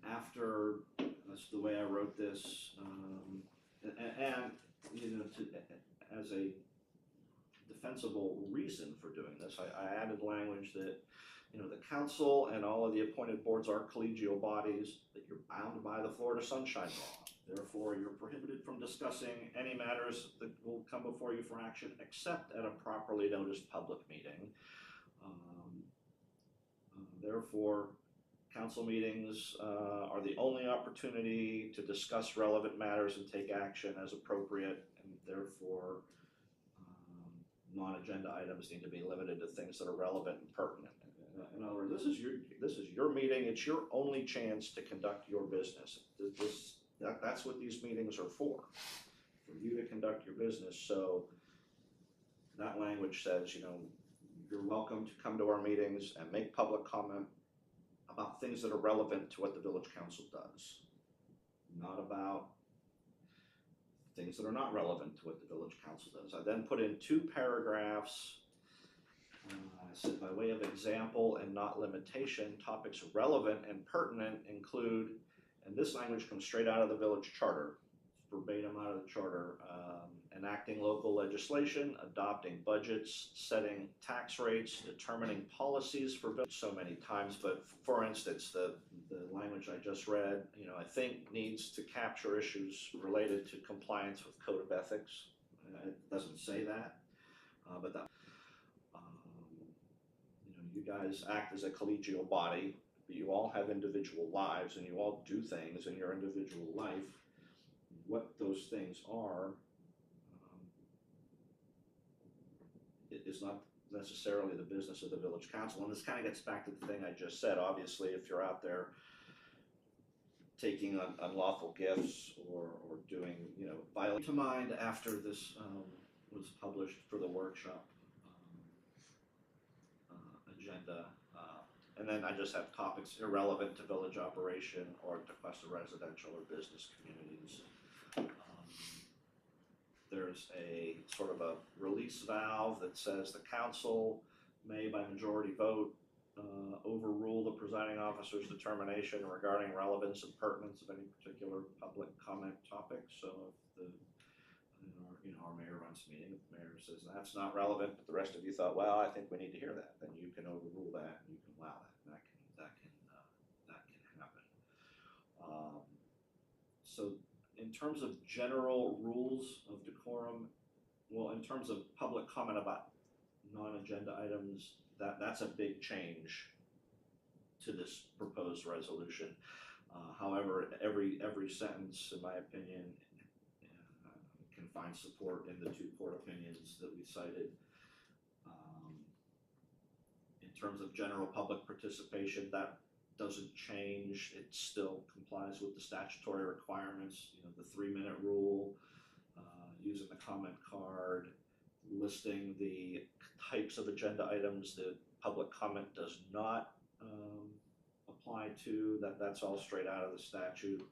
after, that's the way I wrote this, and as a defensible reason for doing this, I added language that, the council and all of the appointed boards are collegial bodies, that you're bound by the Florida Sunshine Law. Therefore, you're prohibited from discussing any matters that will come before you for action except at a properly noticed public meeting. Therefore, council meetings are the only opportunity to discuss relevant matters and take action as appropriate, and therefore non-agenda items need to be limited to things that are relevant and pertinent. In other words, this is your meeting. It's your only chance to conduct your business. That's what these meetings are for you to conduct your business. So that language says, you're welcome to come to our meetings and make public comment about things that are relevant to what the village council does, not about things that are not relevant to what the village council does. I then put in 2 paragraphs. I said, by way of example and not limitation, topics relevant and pertinent include, and this language comes straight out of the village charter, verbatim out of the charter, enacting local legislation, adopting budgets, setting tax rates, determining policies for so many times. But for instance, the language I just read, I think needs to capture issues related to compliance with code of ethics. It doesn't say that, but that, you guys act as a collegial body, but you all have individual lives and you all do things in your individual life. What those things are is not necessarily the business of the village council. And this kind of gets back to the thing I just said. Obviously, if you're out there taking unlawful gifts or doing, violent to mind after this was published for the workshop agenda. And then I just have topics irrelevant to village operation or Tequesta residential or business communities. There's a sort of a release valve that says the council may, by majority vote, overrule the presiding officer's determination regarding relevance and pertinence of any particular public comment topic. So if our mayor runs a meeting, if the mayor says that's not relevant, but the rest of you thought, well, I think we need to hear that, then you can overrule that and you can allow that. That can happen. So in terms of general rules of decorum, well, in terms of public comment about non-agenda items, that's a big change to this proposed resolution. However, every sentence, in my opinion, can find support in the 2 court opinions that we cited. In terms of general public participation, that doesn't change. It still complies with the statutory requirements, the 3-minute rule, using the comment card, listing the types of agenda items that public comment does not apply to. That's all straight out of the statute.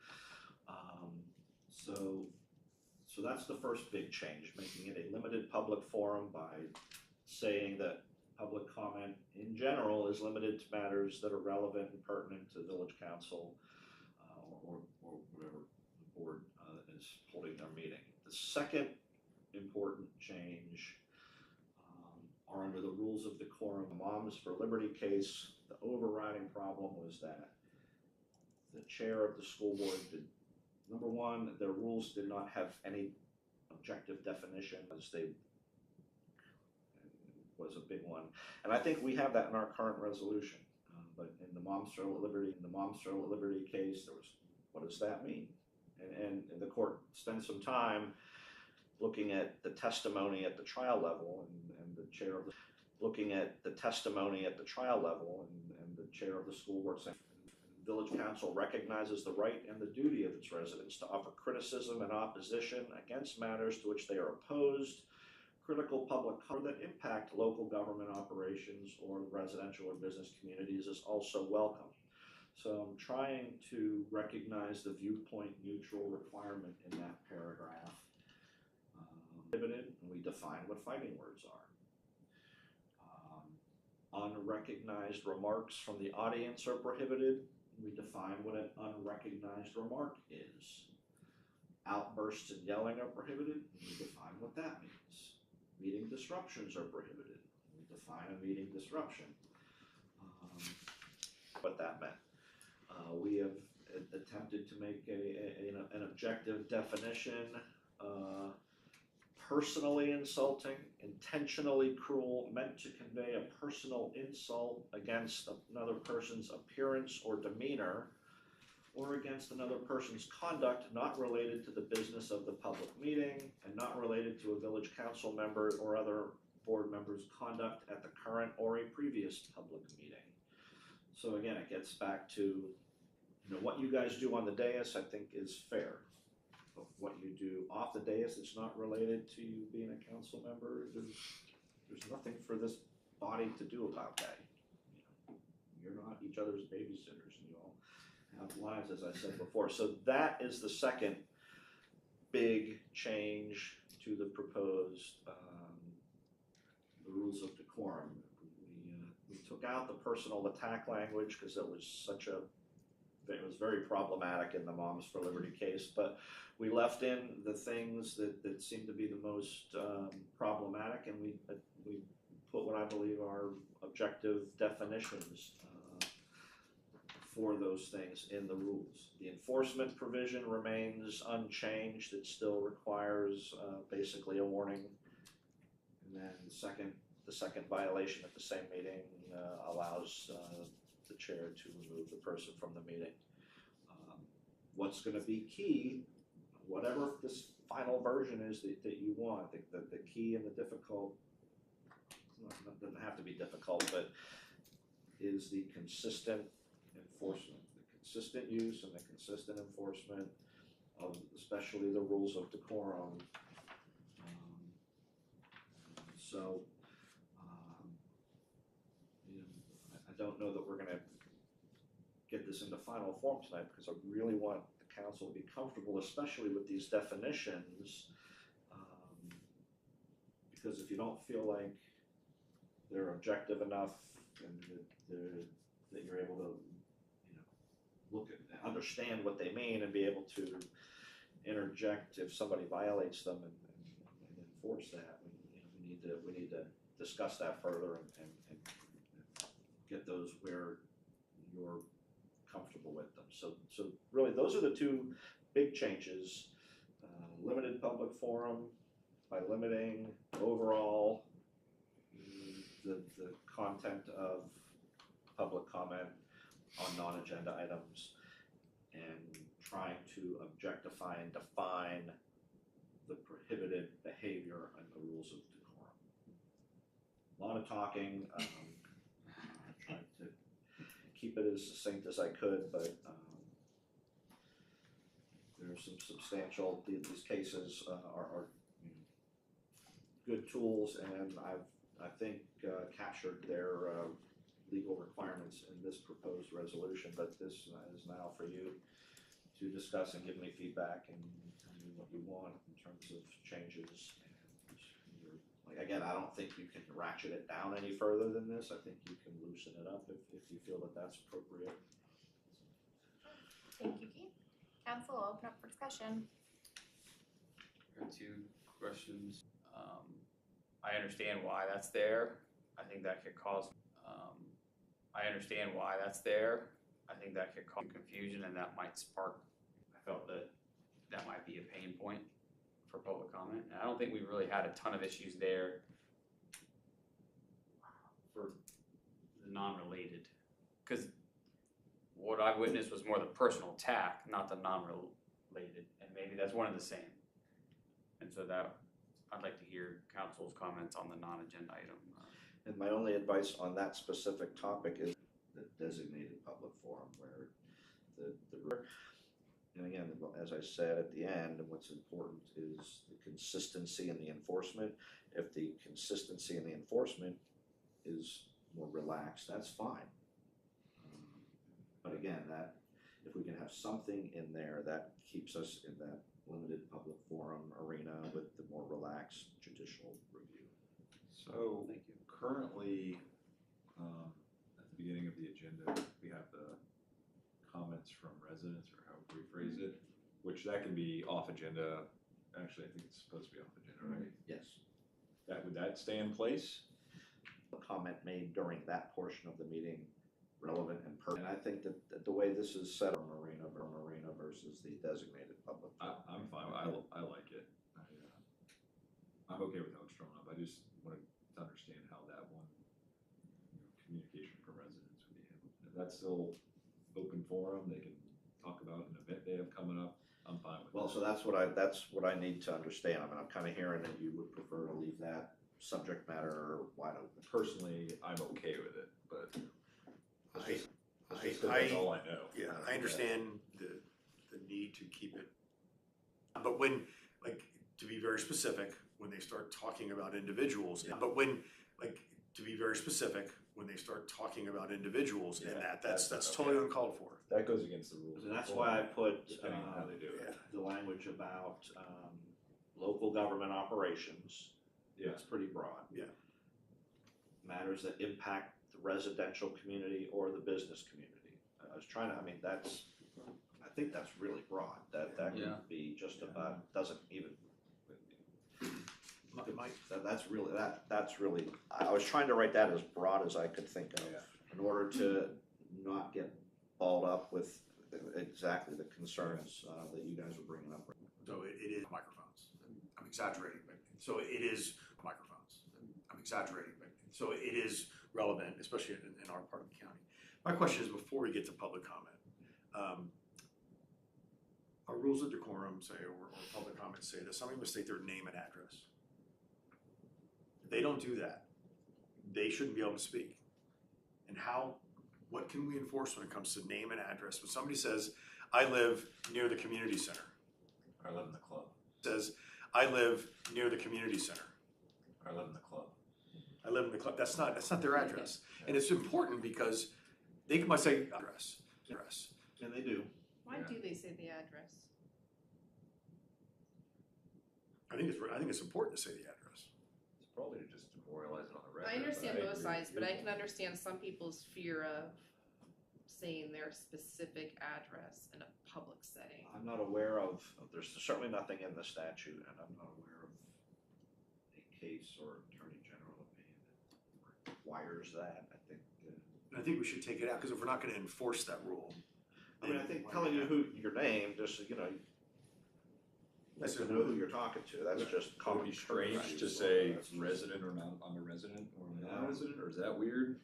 So that's the first big change, making it a limited public forum by saying that public comment in general is limited to matters that are relevant and pertinent to village council or whatever the board is holding their meeting. The second important change are under the rules of decorum. The Moms for Liberty case, the overriding problem was that the chair of the school board did Number one, their rules did not have any objective definition, as they was a big one. And I think we have that in our current resolution. But in the Moms for Liberty case, there was, what does that mean? And the court spent some time looking at the testimony at the trial level, and the chair of the looking at the testimony at the trial level, and the chair of the school board saying, Village Council recognizes the right and the duty of its residents to offer criticism and opposition against matters to which they are opposed. Critical public comment that impact local government operations or residential or business communities is also welcome. So I'm trying to recognize the viewpoint neutral requirement in that paragraph. Prohibited, and we define what fighting words are. Unrecognized remarks from the audience are prohibited. We define what an unrecognized remark is. Outbursts and yelling are prohibited. We define what that means. Meeting disruptions are prohibited. We define a meeting disruption. What that meant. We have attempted to make an objective definition. Personally insulting, intentionally cruel, meant to convey a personal insult against another person's appearance or demeanor, or against another person's conduct not related to the business of the public meeting, and not related to a village council member or other board member's conduct at the current or a previous public meeting. So again, it gets back to, what you guys do on the dais, I think, is fair. But what you do off the dais that's not related to you being a council member, there's nothing for this body to do about that. You're not each other's babysitters, and you all have lives, as I said before. So that is the second big change to the proposed the rules of decorum. We took out the personal attack language because it was very problematic in the Moms for Liberty case, but we left in the things that seem to be the most problematic, and we put what I believe are objective definitions for those things in the rules. The enforcement provision remains unchanged. It still requires basically a warning, and then the second violation at the same meeting allows the chair to remove the person from the meeting. What's going to be key, whatever this final version is that you want, I think that the key and the difficult, it doesn't have to be difficult, but is the consistent enforcement, the consistent use and the consistent enforcement of especially the rules of decorum. I don't know that we're going to get this into final form tonight, because I really want the council to be comfortable, especially with these definitions, because if you don't feel like they're objective enough and that you're able to look at, understand what they mean and be able to interject if somebody violates them and enforce that, we need to discuss that further and get those where you're comfortable with them. So really, those are the two big changes. Limited public forum by limiting overall the content of public comment on non-agenda items, and trying to objectify and define the prohibited behavior and the rules of decorum. A lot of talking. I tried to keep it as succinct as I could, but there's some substantial, these cases are good tools, and I think captured their legal requirements in this proposed resolution, but this is now for you to discuss and give me feedback and tell me what you want in terms of changes. And again, I don't think you can ratchet it down any further than this. I think you can loosen it up if you feel that that's appropriate. Thank you, Keith. Council, will open up for discussion. I have two questions. I understand why that's there. I think that could cause, I understand why that's there. I think that could cause confusion, and that might spark. I felt that that might be a pain point for public comment. And I don't think we really had a ton of issues there for the non-related, because what I witnessed was more the personal attack, not the non-related, and maybe that's one and the same. And so that, I'd like to hear council's comments on the non-agenda item. And my only advice on that specific topic is the designated public forum where and again, as I said at the end, and what's important is the consistency and the enforcement. If the consistency and the enforcement is more relaxed, that's fine. But again, that if we can have something in there that keeps us in that limited public forum arena with the more relaxed judicial review. So currently, at the beginning of the agenda, we have the comments from residents, or how we phrase it, which that can be off agenda. Actually, I think it's supposed to be off agenda, right? Yes. Would that stay in place? A comment made during that portion of the meeting relevant and pertinent. And I think that the way this is set up, marina versus the designated public. I'm fine. I like it. I'm okay with how it's drawn up. I just wanted to understand how that one communication from residents would be handled. If that's still open forum, they can talk about an event they have coming up. I'm fine with Well, that. so that's what I need to understand. I mean, I'm kind of hearing that you would prefer to leave that subject matter wide open. Personally, I'm okay with it, but that's all I know. Yeah, I understand the need to keep it, but when, like, to be very specific, when they start talking about individuals, but when, like, to be very specific, when they start talking about individuals and that's totally uncalled for. That goes against the rules. And that's why I put Depending on how they do it. the language about local government operations. Yeah. It's pretty broad. Yeah. Matters that impact the residential community or the business community. I was trying to, I mean, I think that's really broad. That Yeah. could be just about, doesn't even, Mike? that's really, I was trying to write that as broad as I could think of. Yeah. In order to not get balled up with exactly the concerns that you guys were bringing up. So it is microphones. I'm exaggerating, but so it is microphones. I'm exaggerating, but so it is relevant, especially in our part of the county. My question is, before we get to public comment, our rules of decorum say, or public comments say that somebody must state their name and address. If they don't do that, they shouldn't be able to speak. And what can we enforce when it comes to name and address? When somebody says, I live near the community center. I live in the club. Says, I live near the community center. I live in the club. I live in the club. That's not their address. And it's important because they might say address. And they do. Why do they say the address? I think it's important to say the address. It's probably to just demoralize it on the record. I understand but I both agree sides, with but I you. can understand some people's fear of saying their specific address in a public setting. I'm not aware of, there's certainly nothing in the statute, and I'm not aware of a case or attorney general opinion that requires that. And I think we should take it out, because if we're not going to enforce that rule. I mean, I think telling you your name, just, you know, Yes, to know who you're talking to, that's just Would common it be strange courtesy. to say resident or not, I'm a resident or I'm not a resident, or is that weird?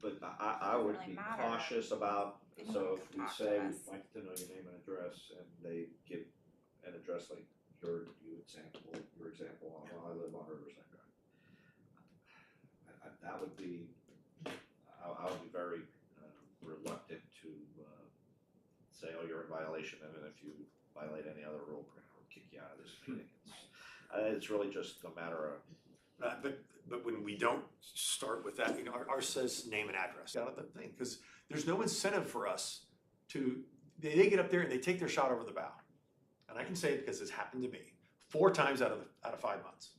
But I would Doesn't really be matter. cautious about, Anyone so if can we talk to say us. we'd like to know your name and address, and they give an address like your example, well, I live on Riverside Drive. That would be, I would be very reluctant to say, oh, you're in violation, and then if you violate any other rule, we're gonna kick you out of this meeting. It's really just a matter of, But when we don't start with that, you know, ours says name and address out of the thing, because there's no incentive for us to, they get up there and they take their shot over the bow. And I can say it because it's happened to me 4 times out of 5 months.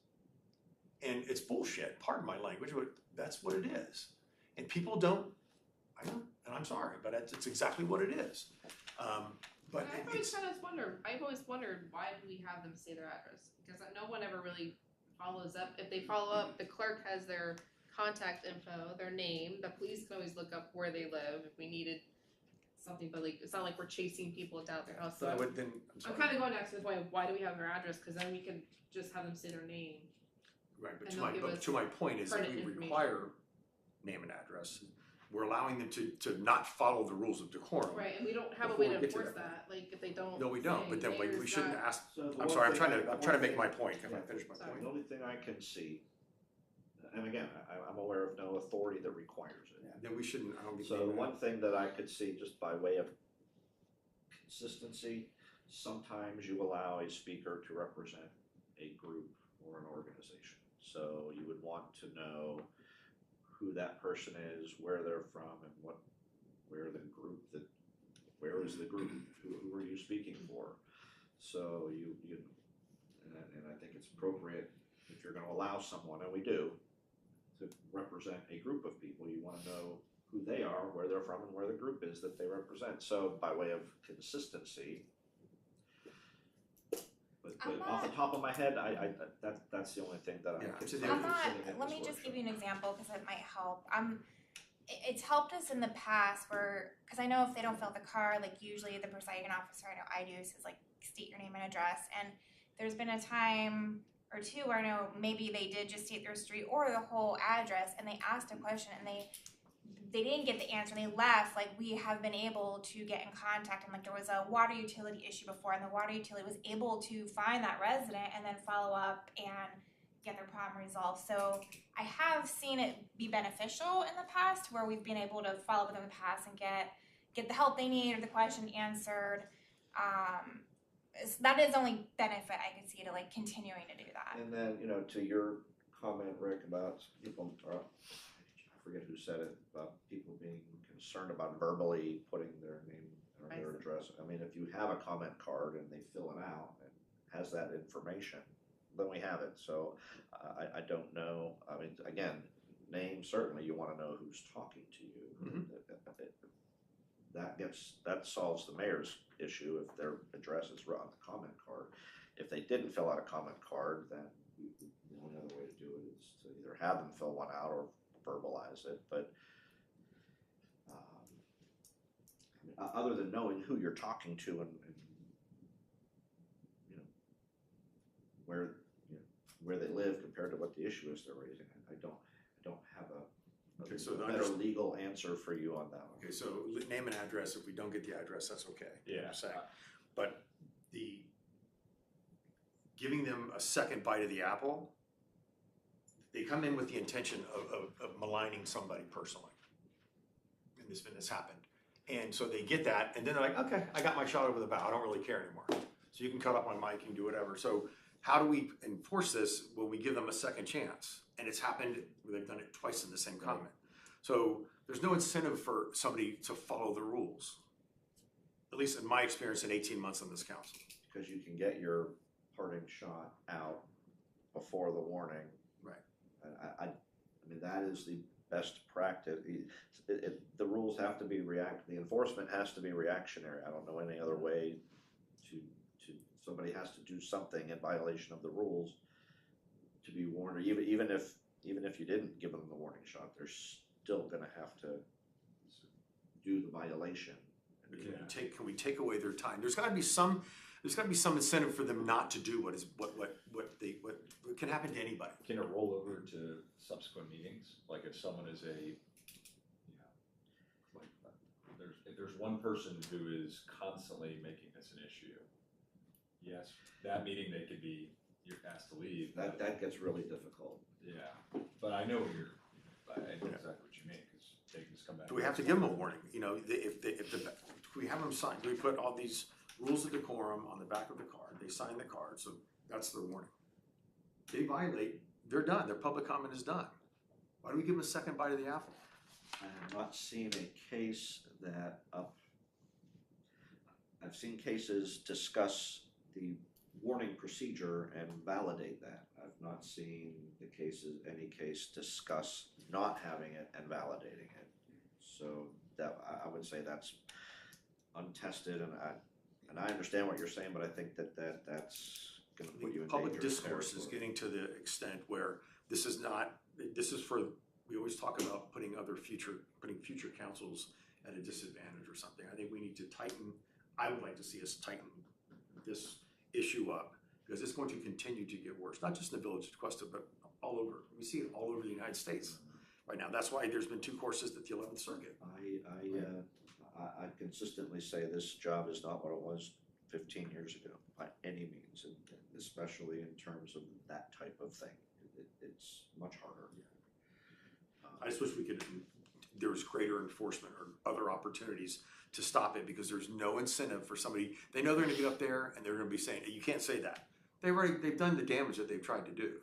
And it's bullshit, pardon my language, but that's what it is. And people don't, and I'm sorry, but it's exactly what it is. But I've always wondered, why do we have them say their address? Because no one ever really follows up. If they follow up, the clerk has their contact info, their name. The police can always look up where they live if we needed something, but like, it's not like we're chasing people down their house. So I would then, I'm kind of going back to the point of why do we have their address? Because then we can just have them say their name. right, but And to they'll my, give but us to my point is that credit we information. require name and address. We're allowing them to not follow the rules of decorum. Right, and we don't have a Before way we to get to enforce that. that. Like if they don't. No, we don't, say, but then we "Mayor's shouldn't got-" ask, So the I'm one sorry, I'm thing trying I- to, the I'm trying to one make thing- my point, can I yeah, finish my sorry. point? The only thing I can see, and again, I'm aware of no authority that requires it. Then we shouldn't, I don't think. So the one thing that I could see, just by way of consistency, sometimes you allow a speaker to represent a group or an organization. So you would want to know who that person is, where they're from, and where is the group, who are you speaking for? So and I think it's appropriate, if you're gonna allow someone, and we do, to represent a group of people, you wanna know who they are, where they're from, and where the group is that they represent. So by way of consistency, but off the top of my head, that's the only thing that I Yeah, can to see. the- I'm not, considering let this me just give workshop. you an example because it might help. It's helped us in the past where, because I know if they don't fill the card, like usually the presiding officer, I know I do, says like state your name and address. And there's been a time or two where I know maybe they did just state their street or the whole address and they asked a question and they didn't get the answer and they left. Like we have been able to get in contact and like there was a water utility issue before and the water utility was able to find that resident and then follow up and get their problem resolved. So I have seen it be beneficial in the past where we've been able to follow up in the past and get the help they need or the question answered. That is the only benefit I could see to like continuing to do that. And then, to your comment, Rick, about people, I forget who said it, about people being concerned about verbally putting their name or their Right. address. I mean, if you have a comment card and they fill it out and has that information, then we have it. So I don't know, I mean, again, name, certainly you wanna know who's talking to you. Mhm. That solves the mayor's issue if their address is on the comment card. If they didn't fill out a comment card, then the only other way to do it is to either have them fill one out or verbalize it, but other than knowing who you're talking to and where they live compared to what the issue is they're raising, I don't have Okay, so the better legal answer for you on that one. Okay, so name and address, if we don't get the address, that's okay. Yeah. I'm saying. But giving them a second bite of the apple, they come in with the intention of maligning somebody personally. And this happened. And so they get that, and then they're like, okay, I got my shot over the bow, I don't really care anymore. So you can cut up my mic, you can do whatever. So how do we enforce this when we give them a second chance? And it's happened, they've done it twice in the same comment. So there's no incentive for somebody to follow the rules. At least in my experience in 18 months on this council. Because you can get your parting shot out before the warning. Right. I mean, that is the best practice. The rules have to be the enforcement has to be reactionary. I don't know any other way to somebody has to do something in violation of the rules to be warned, or even if you didn't give them the warning shot, they're still gonna have to do the violation. Can we take away their time? There's gotta be some incentive for them not to do what can happen to anybody. Can it roll over to subsequent meetings? Like if someone is if there's one person who is constantly making this an issue, yes, that meeting you're asked to leave. That gets really difficult. Yeah, but I know I know exactly what you mean, because they can just come back. Do we have to give them a warning? If we have them sign, do we put all these rules of decorum on the back of the card? They sign the card, so that's their warning. They violate, they're done. Their public comment is done. Why do we give them a second bite of the apple? I have not seen a case that I've seen cases discuss the warning procedure and validate that. I've not seen any case discuss not having it and validating it. So that I would say that's untested, and I understand what you're saying, but I think that's going to put you in Public dangerous discourse is territory. getting to the extent where this is for, we always talk about putting future councils at a disadvantage or something. I think we need to tighten, I would like to see us tighten this issue up, because it's going to continue to get worse, not just in the village of Tequesta, but all over. We see it all over the United States right now. That's why there's been 2 courses at the 11th Circuit. I consistently say this job is not what it was 15 years ago by any means, and especially in terms of that type of thing. It's much harder. I just wish we could, there was greater enforcement or other opportunities to stop it, because there's no incentive for somebody, they know they're gonna get up there and they're gonna be saying, you can't say that. They've done the damage that they've tried to do.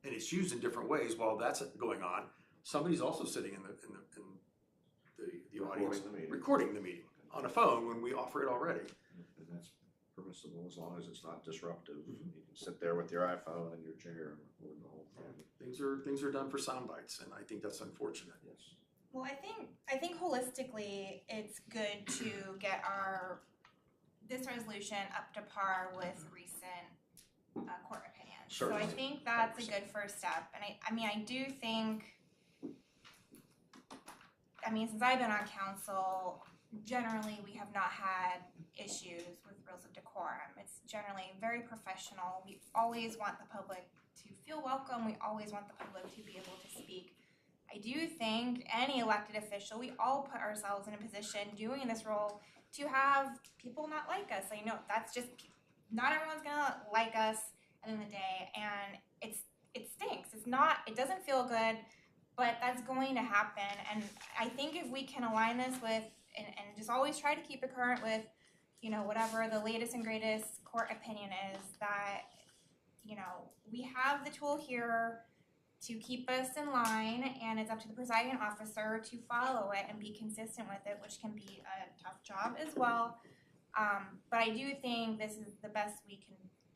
And it's used in different ways while that's going on. Somebody's also sitting in the audience, recording the meeting on a phone when we offer it already. And that's permissible as long as it's not disruptive. You can sit there with your iPhone and your chair and record the whole thing. Things are done for sound bites, and I think that's unfortunate. Yes. Well, I think holistically, it's good to get this resolution up to par with recent court opinions. Certainly. So I think that's a good first step. And I do think, since I've been on council, generally we have not had issues with rules of decorum. It's generally very professional. We always want the public to feel welcome. We always want the public to be able to speak. I do think any elected official, we all put ourselves in a position doing this role to have people not like us. I know that's just, not everyone's gonna like us at the end of the day, and it stinks. It doesn't feel good, but that's going to happen. And I think if we can align this with, and just always try to keep it current with, whatever the latest and greatest court opinion is, that, we have the tool here to keep us in line, and it's up to the presiding officer to follow it and be consistent with it, which can be a tough job as well. But I do think this is the best we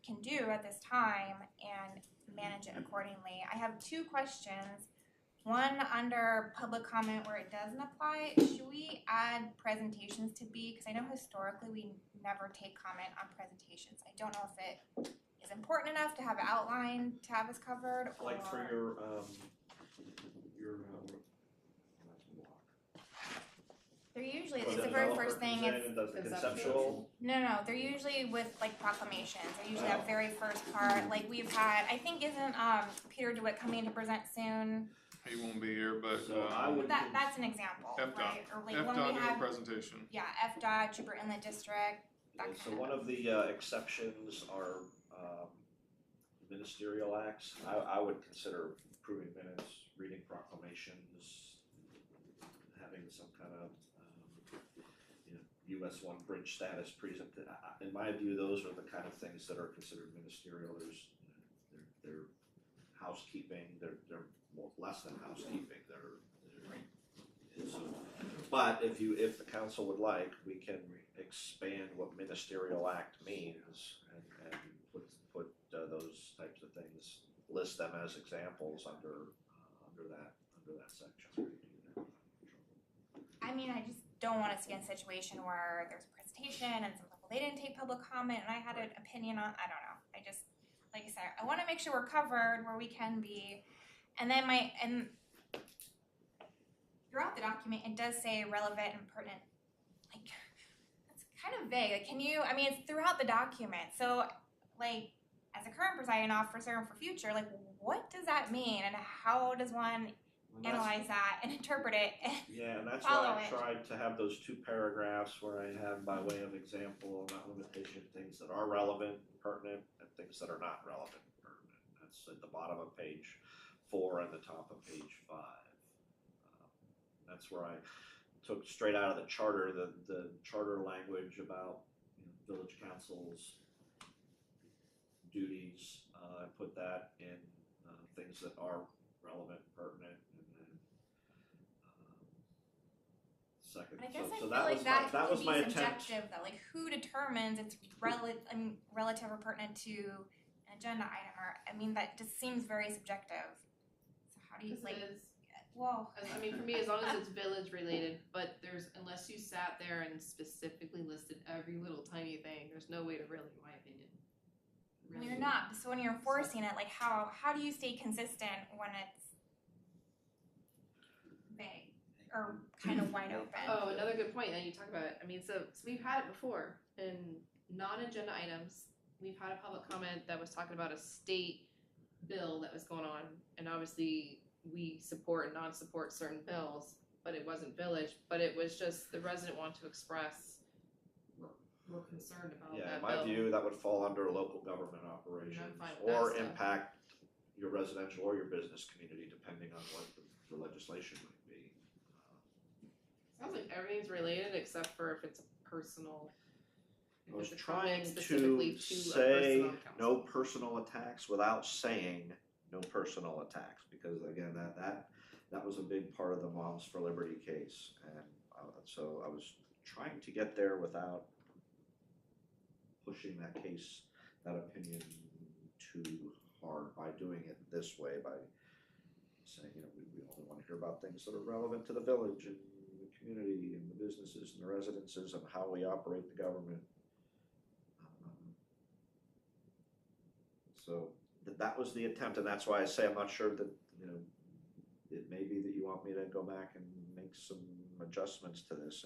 can do at this time and manage it accordingly. I have 2 questions. One under public comment where it doesn't apply. Should we add presentations to B? Because I know historically we never take comment on presentations. I don't know if it is important enough to have it outlined to have us covered, or Like for your they're usually, it's the very first thing. It's does the conceptual. no, they're usually with like proclamations. They usually have very first part. Like we've had, I think, isn't Peter DeWitt coming to present soon? He won't be here, but So I would That's an example, FDOT. right? Or like FDOT when we did a have, presentation. yeah, FDOT, Jupiter Inlet District. That So kind one of the exceptions are ministerial acts. I would consider approving minutes, reading proclamations, having some kind of US 1 bridge status present. In my view, those are the kind of things that are considered ministerial. They're housekeeping. They're more, less than housekeeping. But if the council would like, we can expand what ministerial act means and put those types of things, list them as examples under that section. I just don't want us to get in a situation where there's a presentation and some people, they didn't take public comment and I had an opinion on, I don't know. I just, like I said, I want to make sure we're covered where we can be. And then throughout the document, it does say relevant and pertinent. Like, that's kind of vague. Like, it's throughout the document. So, like, as a current presiding officer and for future, like, what does that mean? And how does one analyze that and interpret it? Yeah, and that's follow why I it. tried to have those 2 paragraphs where I have, by way of example, not limitation, things that are relevant, pertinent, and things that are not relevant, pertinent. That's at the bottom of page 4 and the top of page 5. That's where I took straight out of the charter, the charter language about village councils' duties. I put that in things that are relevant, pertinent, and then second. I guess So I that feel was like that was could my be attempt. subjective though. Like, who determines it's relative or pertinent to an agenda item? Or that just seems very subjective. So how do you Because it is. Well, For me, as long as it's village related, but unless you sat there and specifically listed every little tiny thing, there's no way to really, in my opinion. when you're not. So when you're enforcing it, like how do you stay consistent when it's vague? are kind of wide open. Oh, another good point that you talk about it. I mean, so we've had it before in non-agenda items. We've had a public comment that was talking about a state bill that was going on, and obviously we support and non-support certain bills, but it wasn't village, but it was just the resident wanted to express we're concerned about Yeah, that in my bill. view, that would fall under local government operations fine with that or stuff. impact your residential or your business community, depending on what the legislation might be. Sounds like everything's related except for if it's a personal. I was if it's a comment trying specifically to to a say person on council. no personal attacks without saying no personal attacks, because again, that was a big part of the Moms for Liberty case, and so I was trying to get there without pushing that case, that opinion too hard by doing it this way, by saying, you know, we only want to hear about things that are relevant to the village and the community and the businesses and the residences and how we operate the government. So that was the attempt, and that's why I say I'm not sure that, you know, it may be that you want me to go back and make some adjustments to this.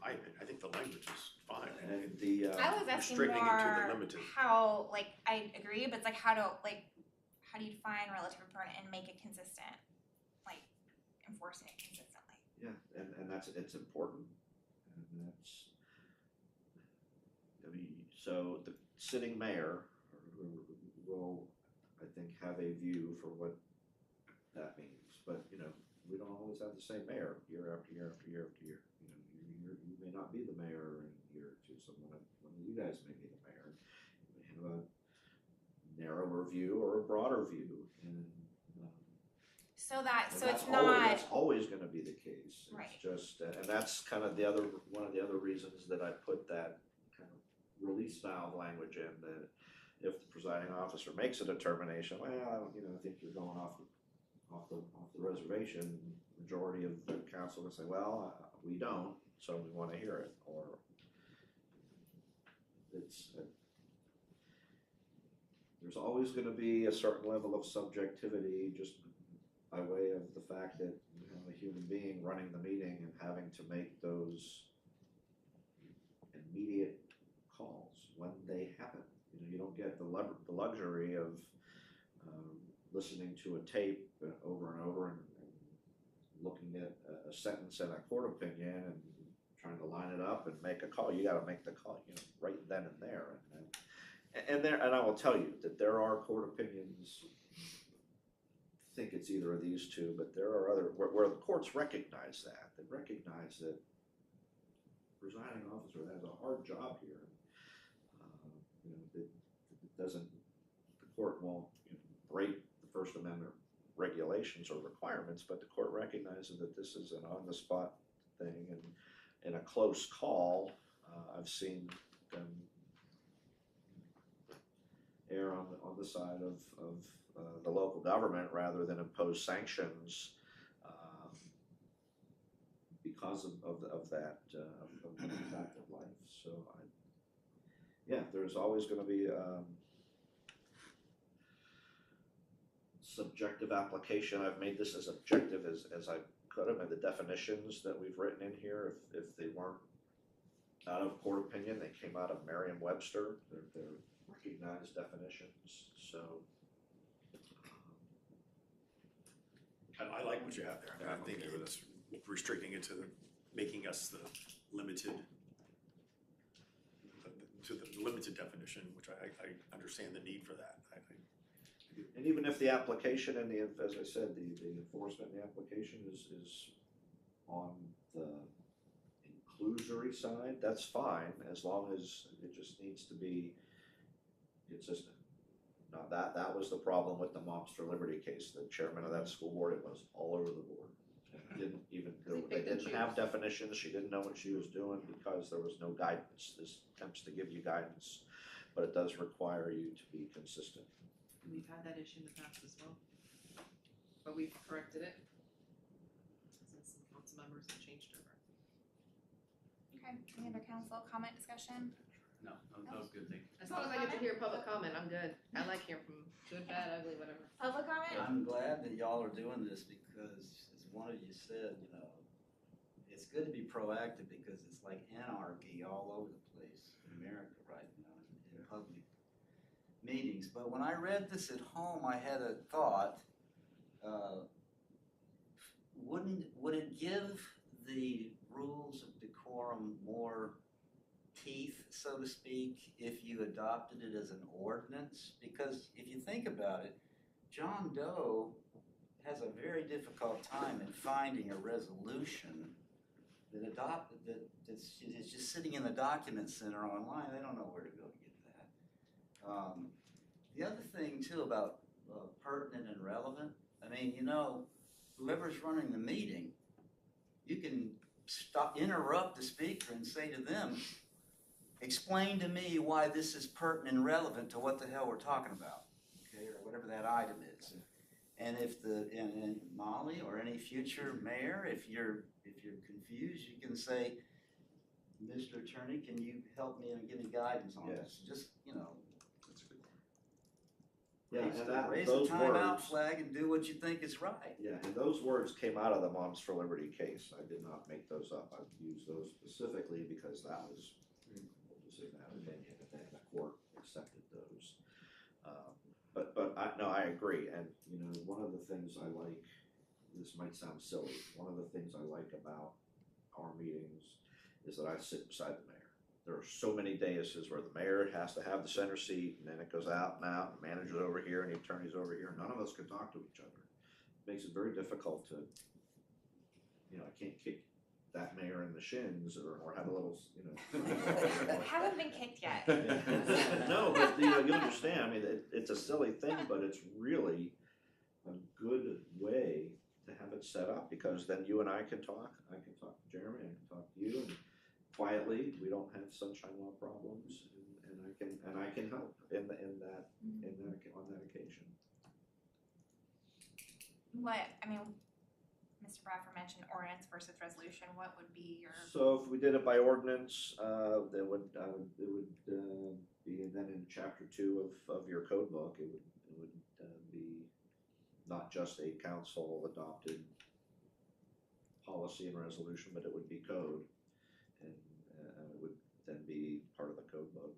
I think the language is fine. And the I was asking restricting it to the more limited. how, like, I agree, but it's like how do you define relative important and make it consistent, like enforcing it consistently. yeah, and it's important, and that's, I mean, so the sitting mayor will, I think, have a view for what that means, but, you know, we don't always have the same mayor year after year after year after year. You know, you may not be the mayor in a year or two, so one of you guys may be the mayor. You may have a narrower view or a broader view, and So that's it's not that's always going to be the case. Right. It's just, and that's kind of one of the other reasons that I put that kind of release valve language in, that if the presiding officer makes a determination, well, you know, I think you're going off the reservation, majority of the council will say, well, we don't, so we want to hear it, or there's always going to be a certain level of subjectivity just by way of the fact that you have a human being running the meeting and having to make those immediate calls when they happen. You know, you don't get the luxury of listening to a tape over and over and looking at a sentence and a court opinion and trying to line it up and make a call. You got to make the call, you know, right then and there. And I will tell you that there are court opinions. I think it's either of these two, but there are other where the courts recognize that. They recognize that the presiding officer has a hard job here. You know, it doesn't. The court won't, you know, break the First Amendment regulations or requirements, but the court recognizes that this is an on-the-spot thing, and in a close call, I've seen them err on the side of the local government rather than impose sanctions because of that fact of life. So there's always going to be subjective application. I've made this as objective as I could have, and the definitions that we've written in here, if they weren't out of court opinion, they came out of Merriam-Webster. They're recognized definitions. So I like what you have there. I think it's restricting it to making us the limited, to the limited definition, which I understand the need for that. and even if the application and as I said, the enforcement in the application is on the inclusory side, that's fine, as long as it just needs to be consistent. Now that was the problem with the Moms for Liberty case. The chairman of that school board, it was all over the board. They didn't have definitions. She didn't know what she was doing because there was no guidance. This attempts to give you guidance, but it does require you to be consistent. We've had that issue in the past as well, but we've corrected it since some council members have changed over. Okay, any other council comment discussion? No, that was good, thank you. As long as I get to hear public comment, I'm good. I like hearing from good, bad, ugly, whatever. Public comment? I'm glad that y'all are doing this because, as one of you said, you know, it's good to be proactive because it's like anarchy all over the place in America right now in public meetings. But when I read this at home, I had a thought, would it give the rules of decorum more teeth, so to speak, if you adopted it as an ordinance? Because if you think about it, John Doe has a very difficult time in finding a resolution it's just sitting in the document center online. They don't know where to go to get that. The other thing too about pertinent and relevant, I mean, you know, whoever's running the meeting, you can interrupt the speaker and say to them, explain to me why this is pertinent and relevant to what the hell we're talking about, okay, or whatever that item is. And if and Molly or any future mayor, if you're confused, you can say, Mr. Attorney, can you help me and give me guidance on this? Just, you know, raise the timeout flag and do what you think is right. Yeah, and those words came out of the Moms for Liberty case. I did not make those up. I used those specifically because that was, we'll just say that opinion, and the court accepted those. But I agree. And, you know, one of the things I like, this might sound silly, one of the things I like about our meetings is that I sit beside the mayor. There are so many daises where the mayor has to have the center seat, and then it goes out and out, and the manager's over here, and the attorney's over here. None of us can talk to each other. It makes it very difficult to, you know, I can't kick that mayor in the shins or have a little, you know. Haven't been kicked yet. No, but you know, you understand. I mean, it's a silly thing, but it's really a good way to have it set up because then you and I can talk. I can talk to Jeremy. I can talk to you, and quietly, we don't have sunshine law problems, and I can help on that occasion. What, I mean, Mr. Bradford mentioned ordinance versus resolution. What would be your? So if we did it by ordinance, it would be then in chapter 2 of your code book. It would be not just a council adopted policy and resolution, but it would be code, and it would then be part of the code book.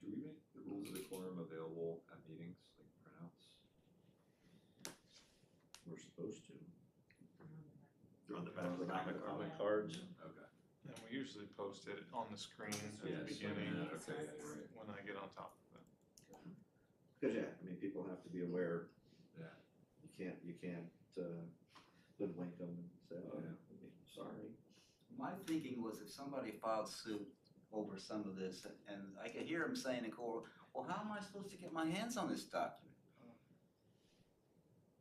Do we make the rules of decorum available at meetings, like printouts? We're supposed to. They're on the back On of the the back of document. comment cards. Okay. And we usually post it on the screen at the Yes, beginning okay, yeah, right. when I get on top of it. Because yeah, I mean, people have to be aware. Yeah. You can't hoodwink them and say, oh, Yeah. sorry. My thinking was if somebody filed suit over some of this, and I could hear him saying in court, well, how am I supposed to get my hands on this document?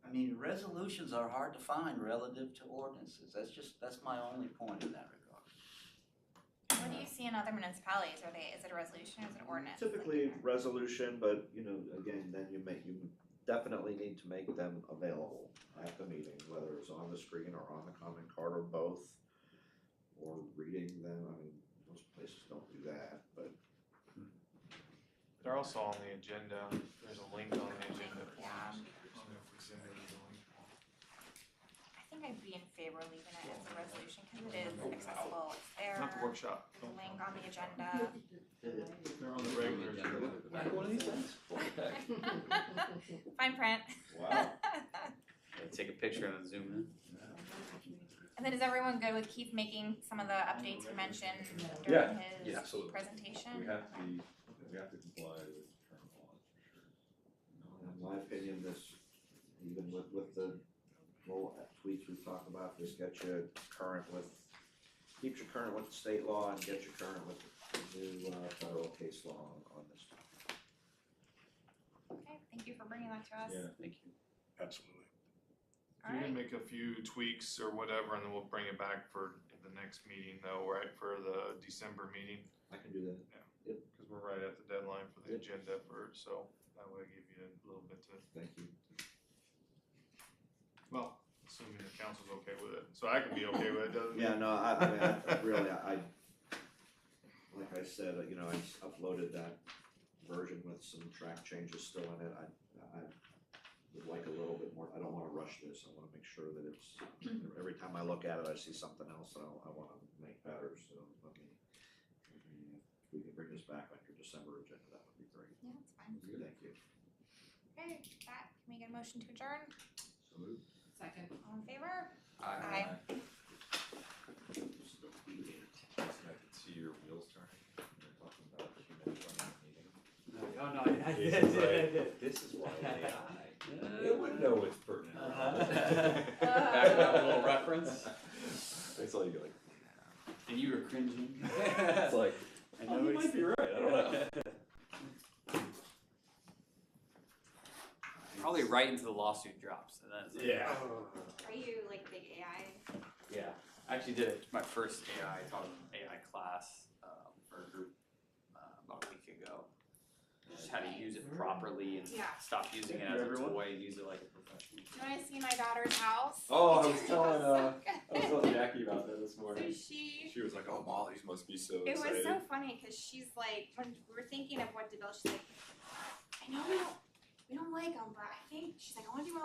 I mean, resolutions are hard to find relative to ordinances. That's my only point in that regard. What do you see in other municipalities? Is it a resolution or is it an ordinance? Typically resolution, but you know, again, then you definitely need to make them available at the meeting, whether it's on the screen or on the comment card or both, or reading them. I mean, most places don't do that, but They're also on the agenda. There's a link on the agenda for Yeah. us. I don't know if we send it as a link. I think I'd be in favor of leaving it as a resolution because it is accessible. It's there. Not the workshop. There's a link on the agenda. They're on the regular agenda. Like one of these things? Fine print. wow. Take a picture and then zoom in. And then is everyone good with Keith making some of the updates he mentioned Yeah, during his yeah, absolutely. presentation? We have to comply with current laws. In my opinion, this, even with the little tweaks we talked about, this keeps you current with the state law and gets you current with the new federal case law on this topic. Okay, thank you for bringing that to us. Yeah, thank you. Absolutely. All You can right. make a few tweaks or whatever, and then we'll bring it back for the next meeting though, right, for the December meeting. I can do that. Because we're right at the deadline for the Yep. agenda so that way give you a little bit to, Thank you. well, assuming the council's okay with it. So I can be okay with it, doesn't it? Yeah, no, I mean, I really, like I said, you know, I just uploaded that version with some track changes still in it. would like a little bit more, I don't wanna rush this, I wanna make sure that it's, every time I look at it, I see something else that I wanna make better, so let me, if we can bring this back on your December agenda, that would be great. Yeah, that's fine. Thank you. Okay, that, can we get a motion to adjourn? So moved. Second. All in favor? Aye. So I could see your wheels turning. You're talking about the committee running a meeting. Oh, no, I did. It's like, this is why AI, it would know what's pertinent. Back up a little reference. It's like, you're like, And you were cringing. it's like, I oh, know you might be right, I don't know. Probably right into the lawsuit drops, and then it's like, Yeah. Are you like big AI? yeah. I actually did it, my first AI class for a group about a week ago. Just how to use it properly and Yeah. stop using it as a toy and use it like a professional. Do you wanna see my daughter's house? Oh, I was It telling, so good. Jackie about that this So morning. she, She was like, oh, Molly's must be so it was excited. so funny, cause she's like, when we were thinking of what to build, she's like, I know we don't like them, but I think, she's like, I wanna do one